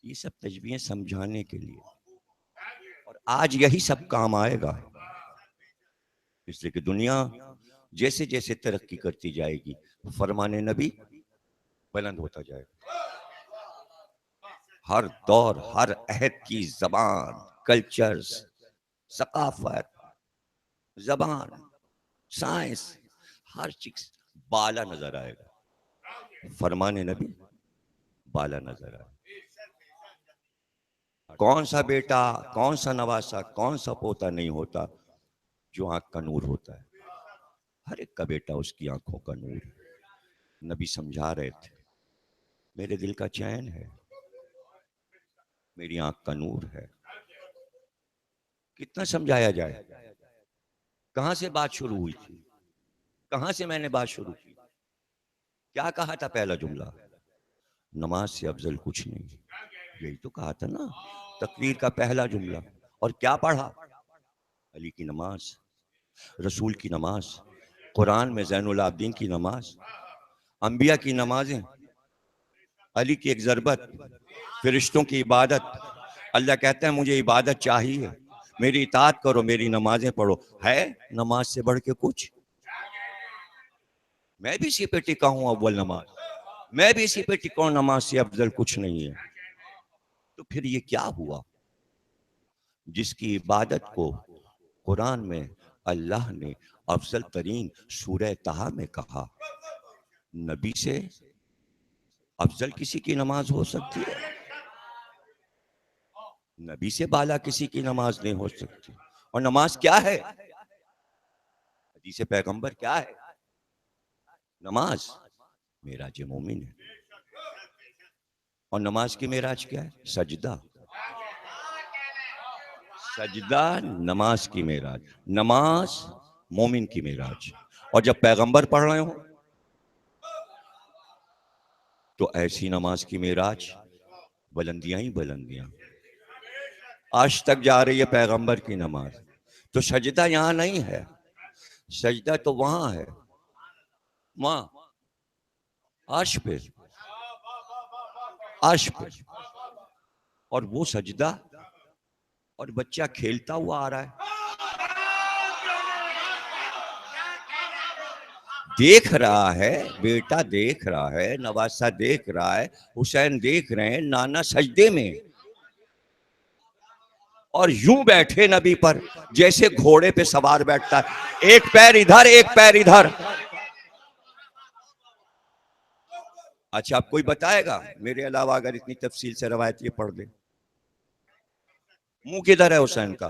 ये सब तशबीहें समझाने के लिए, और आज यही सब काम आएगा। इसलिए कि दुनिया जैसे जैसे तरक्की करती जाएगी फरमाने नबी बुलंद होता जाएगा। हर दौर, हर अहद की जबान, कल्चर्स, सकाफत, जबान, साइंस, हर चीज बाला नजर आएगा। फरमाने नबी बाला नजर आएगा। कौन सा बेटा, कौन सा नवासा, कौन सा पोता नहीं होता जो आंख का नूर होता है। हर एक का बेटा उसकी आंखों का नूर है। नबी समझा रहे थे, मेरे दिल का चैन है, मेरी आंख का नूर है। कितना समझाया जाए। कहां से बात शुरू हुई थी, कहां से मैंने बात शुरू की, क्या कहा था पहला जुमला? नमाज से अफजल कुछ नहीं, यही तो कहा था ना तकरीर का पहला जुमला। और क्या पढ़ा? अली की नमाज, रसूल की नमाज, कुरान में ज़ैनुल आबिदीन की नमाज, अंबिया की नमाजें, अली की एक ज़रबत, फरिश्तों की इबादत। अल्लाह कहता है मुझे इबादत चाहिए, मेरी इताअत करो, मेरी नमाजें पढ़ो। है नमाज से बढ़ के कुछ? मैं भी इसी पे टिका हूं, अव्वल नमाज, मैं भी इसी पे टिका हूं, नमाज से अफजल कुछ नहीं है। तो फिर ये क्या हुआ? जिसकी इबादत को कुरान में अल्लाह ने अफजल तरीन सूरह तहा में कहा, नबी से अफजल किसी की नमाज हो सकती है? नबी से बाला किसी की नमाज नहीं हो सकती। और नमाज क्या है? हदीस पैगंबर क्या है? नमाज मेराज मोमिन है। और नमाज की मेराज क्या है? सजदा। सजदा नमाज की मेराज, नमाज मोमिन की मेराज। और जब पैगंबर पढ़ रहे हो तो ऐसी नमाज की मेराज, बुलंदियां ही बुलंदियां। आज तक जा रही है पैगंबर की नमाज। तो सजदा यहां नहीं है, सजदा तो वहां है, वहां अर्श पे, अर्श पे। और वो सजदा, और बच्चा खेलता हुआ आ रहा है, देख रहा है, बेटा देख रहा है, नवासा देख रहा है, हुसैन देख रहे हैं, नाना सजदे में, और यूं बैठे नबी पर जैसे घोड़े पे सवार बैठता है, एक पैर इधर एक पैर इधर। अच्छा, आप कोई बताएगा मेरे अलावा अगर इतनी तफसील से रवायत ये पढ़ दे? मुंह किधर है हुसैन का?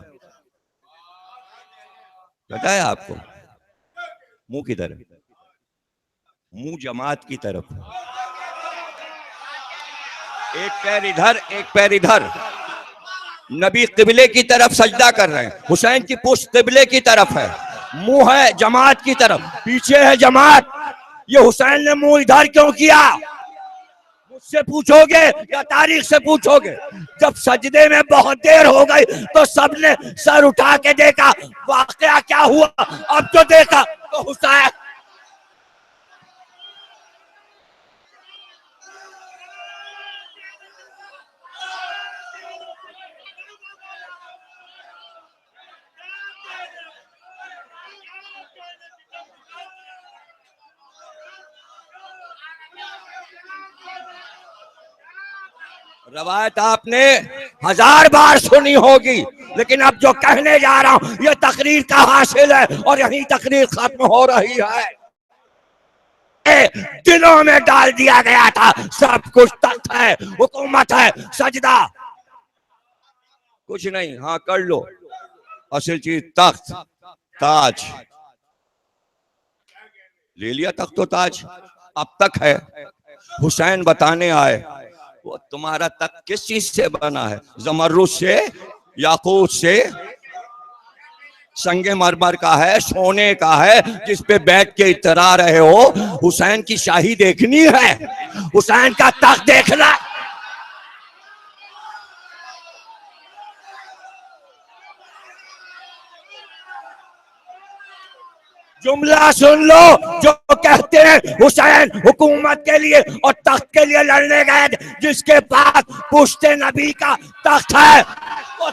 बताया आपको? मुंह किधर है? मुंह जमात की तरफ है, एक पैर इधर एक पैर इधर। नबी किबले की तरफ सजदा कर रहे हैं, हुसैन की पुश्त किबले की तरफ है, मुंह है जमात की तरफ, पीछे है जमात। ये हुसैन ने मुंह इधर क्यों किया? मुझसे पूछोगे या तारीख से पूछोगे? जब सजदे में बहुत देर हो गई तो सबने सर उठा के देखा, वाकया क्या हुआ? अब तो देखा तो हुसैन, रवायत आपने 1000 बार सुनी होगी, लेकिन अब जो कहने जा रहा हूं ये तकरीर का हासिल है, और यही तकरीर खत्म हो रही है। दिलों में डाल दिया गया था, सब कुछ तख्त है, हुकूमत है, सजदा कुछ नहीं। हाँ कर लो, असल चीज तख्त, ताज ले लिया, तख्त तो ताज अब तक है। हुसैन बताने आए, वो तुम्हारा तख्त किस चीज से बना है? जमरुद से, याकूत से, संगे मरमर का है, सोने का है, जिस पे बैठ के इतरा रहे हो। हुसैन की शाही देखनी है, हुसैन का तख्त देखना। जुमला सुन लो, जो कहते हैं हुसैन हुकूमत के लिए और तख्त के लिए लड़ने गए, जिसके पास पुश्ते नबी का तख्त है वो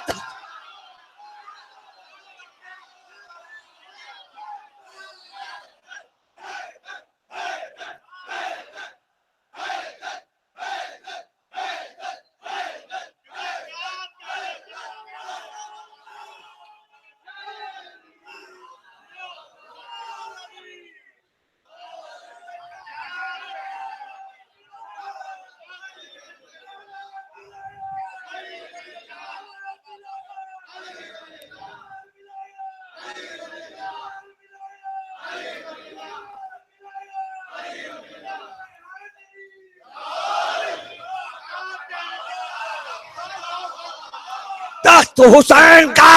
तख्त हुसैन का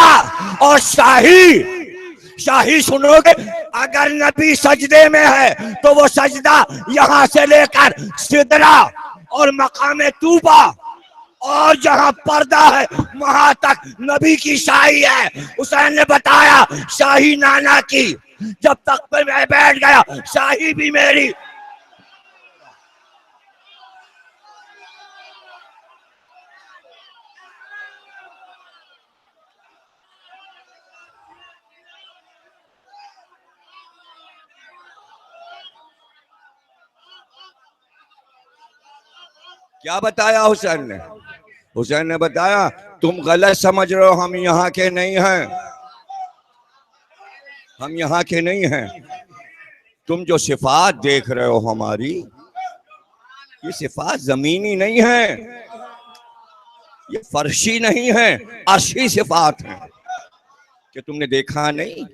और शाही सुनोगे, अगर नबी सजदे में है तो वो सजदा यहां से लेकर सिदरा और मकाम तूबा और जहां पर्दा है वहां तक नबी की शाही है। हुसैन ने बताया शाही नाना की, जब तक पे मैं बैठ गया शाही भी मेरी। क्या बताया हुसैन ने? हुसैन ने बताया तुम गलत समझ रहे हो, हम यहाँ के नहीं हैं, हम यहाँ के नहीं हैं। तुम जो सिफात देख रहे हो हमारी, ये सिफात जमीनी नहीं है, ये फर्शी नहीं है, अर्शी सिफात है। कि तुमने देखा नहीं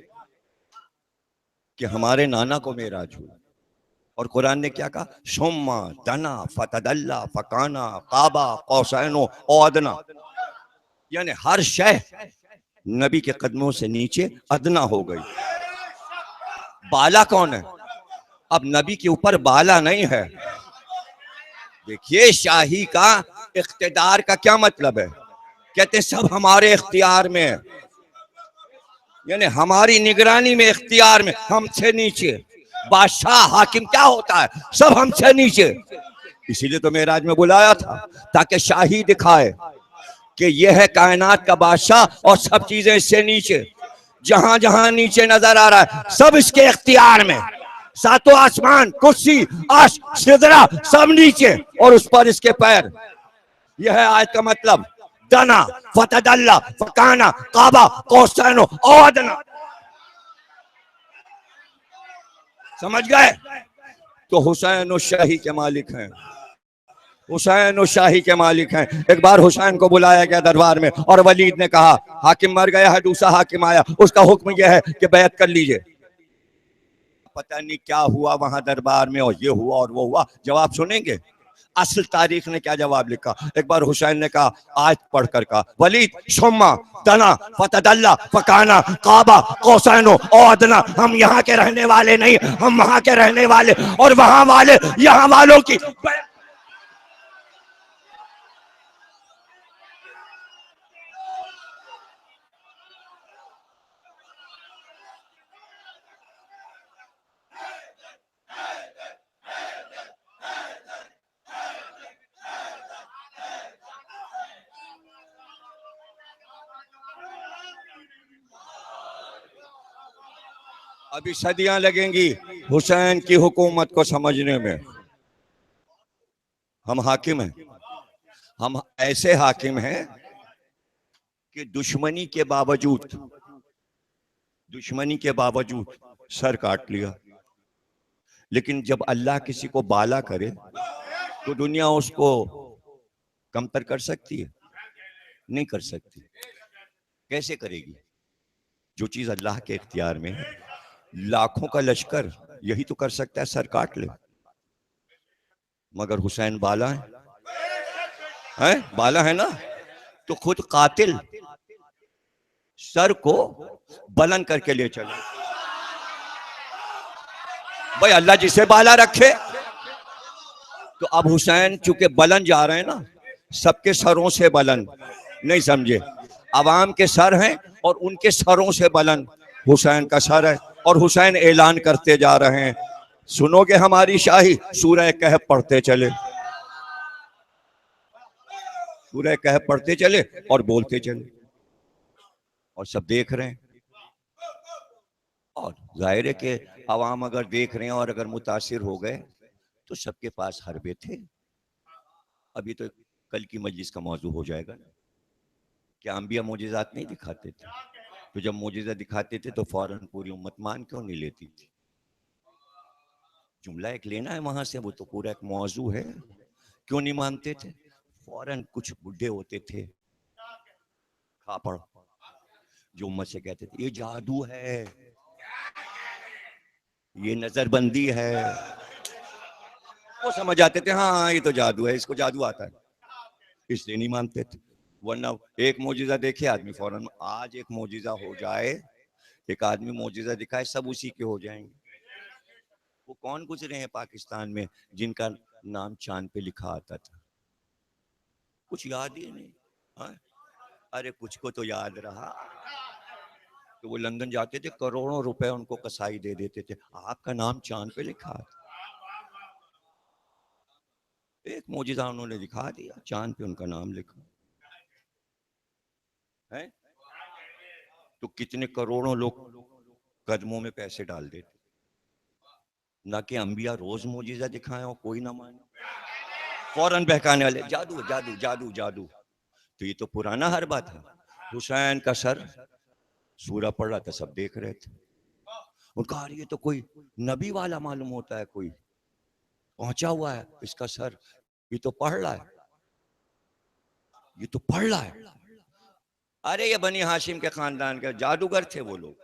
कि हमारे नाना को मेराज हुआ, और कुरान ने क्या कहा? सुम्मा दना फतदल्ला फकाना काबा कौसैनो औदना, यानी हर शय नबी के कदमों से नीचे अदना हो गई। बाला कौन है? अब नबी के ऊपर बाला नहीं है। देखिए शाही का इख्तिदार का क्या मतलब है? कहते सब हमारे इख्तियार में है, यानी हमारी निगरानी में, इख्तियार में, हमसे नीचे। बादशाह हाकिम क्या होता है? सब हमसे नीचे। इसीलिए तो मेराज में बुलाया था, ताकि शाही दिखाए कि यह है कायनात का बादशाह और सब चीजें इससे नीचे। जहां जहां नीचे नजर आ रहा है सब इसके इख्तियार में। सातों आसमान, कुर्सी, अर्श, सिदरा सब नीचे और उस पर इसके पैर। यह है आयत का मतलब। दना फतदल्ला फकाना काबा कौसैनो औदना। समझ गए? तो हुसैन और शाही के मालिक हैं, हुसैन और शाही के मालिक हैं। एक बार हुसैन को बुलाया गया दरबार में और वलीद ने कहा हाकिम मर गया है, दूसरा हाकिम आया, उसका हुक्म यह है कि बैत कर लीजिए। पता नहीं क्या हुआ वहां दरबार में, और ये हुआ और वो हुआ। जवाब सुनेंगे असल तारीख ने क्या जवाब लिखा। एक बार हुसैन ने कहा, आज पढ़कर कहा, वलीद शुम्मा दना फतदल्ला फकाना काबा कौसैनो औदना, हम यहाँ के रहने वाले नहीं, हम वहां के रहने वाले, और वहां वाले यहाँ वालों की। अभी सदियां लगेंगी हुसैन की हुकूमत को समझने में। हम हाकिम हैं, हम ऐसे हाकिम हैं कि दुश्मनी के बावजूद सर काट लिया। लेकिन जब अल्लाह किसी को बाला करे तो दुनिया उसको कमतर कर सकती है? नहीं कर सकती। कैसे करेगी? जो चीज अल्लाह के इख्तियार में है, लाखों का लश्कर यही तो कर सकता है, सर काट ले। मगर हुसैन बाला है बाला है ना, तो खुद कातिल सर को बुलंद करके ले चले। भाई अल्लाह जिसे बाला रखे। तो अब हुसैन चूंकि बुलंद जा रहे हैं ना, सबके सरों से बुलंद, नहीं समझे? अवाम के सर हैं और उनके सरों से बुलंद हुसैन का सर है। और हुसैन ऐलान करते जा रहे हैं, सुनोगे हमारी शाही? सूरह कहफ पढ़ते चले, सूरह कहफ पढ़ते चले और बोलते चले, और सब देख रहे हैं। और जाहिर है कि अवाम अगर देख रहे हैं और अगर मुतासिर हो गए तो सबके पास हरबे थे। अभी तो कल की मजलिस का मौजू हो जाएगा ना, क्या अंबिया मोजिज़ात नहीं दिखाते थे? तो जब मोजिज़ा दिखाते थे तो फौरन पूरी उम्मत मान क्यों नहीं लेती थी? जुमला एक लेना है वहां से, वो तो पूरा एक मौजू है। क्यों नहीं मानते थे? फौरन कुछ बुढ़े होते थे खापड़, जो उम्मत से कहते थे ये जादू है, ये नजरबंदी है। वो समझ आते थे हाँ ये तो जादू है, इसको जादू आता है, इसलिए नहीं मानते थे। वरना एक मोजिजा देखे आदमी फौरन, आज एक मोजिजा हो जाए, एक आदमी मोजिजा दिखाए, सब उसी के हो जाएंगे। वो कौन गुजरे हैं पाकिस्तान में जिनका नाम चांद पे लिखा आता था? कुछ याद ही नहीं। हाँ? अरे कुछ को तो याद रहा तो वो लंदन जाते थे, करोड़ों रुपए उनको कसाई दे देते थे, आपका नाम चांद पे लिखा था। एक मोजिजा उन्होंने दिखा दिया, चांद पे उनका नाम लिखा है। तो कितने करोड़ों लोग कदमों में पैसे डाल देते, ना कि अंबिया रोज मोजिजा दिखाए और कोई ना माने, फौरन बहकाने वाले, जादू जादू जादू जादू। तो ये तो पुराना हरबा था। हुसैन का सर सूरा पड़ रहा था, सब देख रहे थे। उनका ये तो कोई नबी वाला मालूम होता है, कोई पहुंचा हुआ है इसका सर, ये तो पढ़ रहा है, ये तो पढ़ रहा है। अरे ये बनी हाशिम के खानदान के जादूगर थे वो लोग।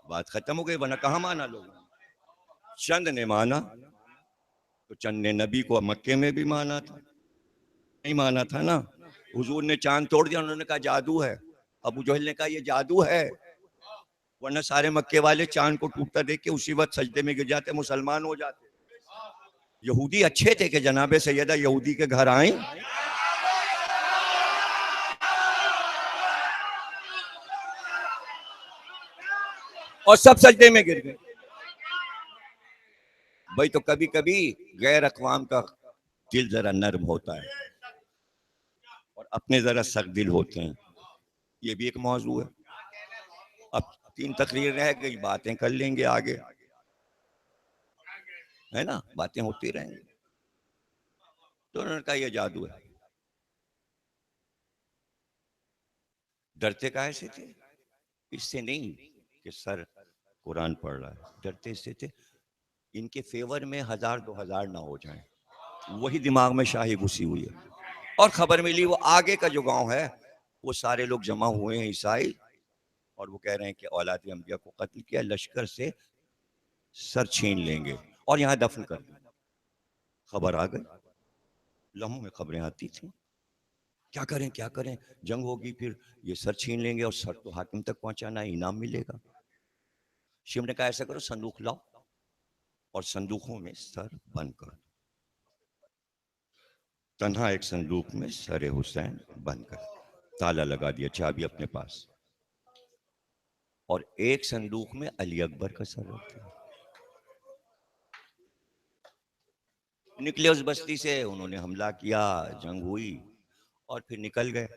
बात खत्म हो गई, वरना कहाँ माना लोग। चंद ने माना तो चंद ने नबी को मक्के में भी माना था, नहीं माना था ना। हुजूर ने चांद तोड़ दिया, उन्होंने कहा जादू है। अबू जहल ने कहा ये जादू है, वरना सारे मक्के वाले चांद को टूटता देख के उसी वक्त सजदे में गिर जाते, मुसलमान हो जाते। यहूदी अच्छे थे कि जनाबे सैयदा यहूदी के घर आए और सब सजदे में गिर गए। भाई तो कभी कभी गैर अक़वाम का दिल जरा नर्म होता है और अपने जरा सख्त दिल होते हैं, ये भी एक मौजू है। अब 3 तकरीर रह गई, बातें कर लेंगे आगे, है ना, बातें होती रहेंगी। तो उन्होंने कहा ये जादू है। डरते काहे से थे? इससे नहीं कि सर कुरान पढ़ रहा है, डरते इससे थे इनके फेवर में 1000-2000 ना हो जाए, वही दिमाग में शाही घुसी हुई है। और खबर मिली वो आगे का जो गांव है वो सारे लोग जमा हुए हैं ईसाई, और वो कह रहे हैं कि औलाद अंबिया को कत्ल किया, लश्कर से सर छीन लेंगे और यहाँ दफन कर देंगे। खबर आ गई, लम्हों में खबरें आती थी, क्या करें क्या करें, जंग होगी फिर ये सर छीन लेंगे और सर तो हाकिम तक पहुंचाना है, इनाम मिलेगा। शिव ने कहा ऐसा करो संदूक लाओ और संदूकों में सर बंद कर दो। तन्हा एक संदूक में सरे हुसैन बंद कर, ताला लगा दिया, चाबी अपने पास, और एक संदूक में अली अकबर का सर रख दिया। निकले उस बस्ती से, उन्होंने हमला किया, जंग हुई और फिर निकल गए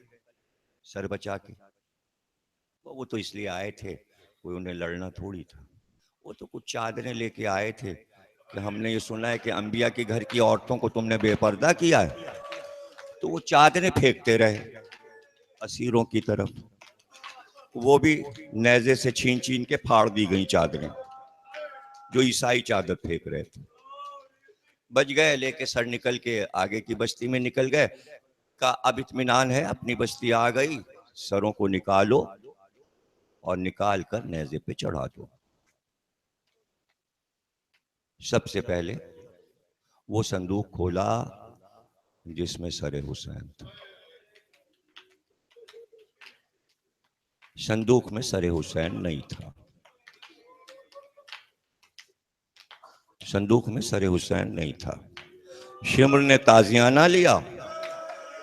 सर बचा के। वो तो इसलिए आए थे, कोई उन्हें लड़ना थोड़ी था। वो तो कुछ चादरें लेके आए थे कि हमने ये सुना है कि अंबिया के घर की औरतों को तुमने बेपर्दा किया है, तो वो चादरें फेंकते रहे असीरों की तरफ, वो भी नेज़े से छीन छीन के फाड़ दी गई चादरें, जो ईसाई चादर फेंक रहे थे। बच गए, लेके सर निकल के आगे की बस्ती में निकल गए। का अब इत्मीनान है, अपनी बस्ती आ गई, सरों को निकालो और निकाल कर नेज़े पे चढ़ा दो। सबसे पहले वो संदूक खोला जिसमें सरे हुसैन था। संदूक में सरे हुसैन नहीं था, संदूक में सरे हुसैन नहीं था। शिमर ने ताजियाना लिया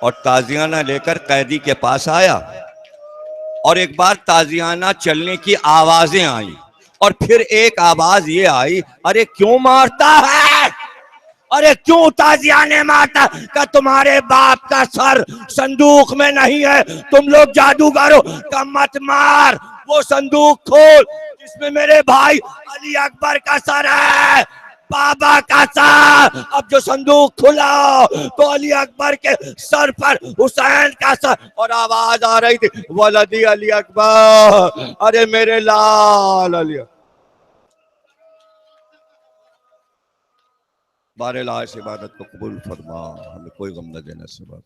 और ताजियाना लेकर कैदी के पास आया, और एक बार ताजियाना चलने की आवाजें आई और फिर एक आवाज ये आई, अरे क्यों मारता है, अरे क्यों ताजियाने मारता, का तुम्हारे बाप का सर संदूक में नहीं है, तुम लोग जादूगरों का मत मार, वो संदूक खोल जिसमें मेरे भाई अली अकबर का सर है, बाबा का सर। अब जो संदूक खुला तो अली अकबर के सर पर हुसैन का सर, और आवाज आ रही थी वलदी अली अकबर, अरे मेरे लाल अली। बारलाह से इबादत को कबूल फरमा, हमें कोई गम न देना सिवा,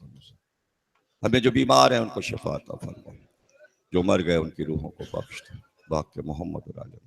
हमें जो बीमार है उनको शिफा अता फरमा, जो मर गए उनकी रूहों को बख्श दे, बाक़ मोहम्मद।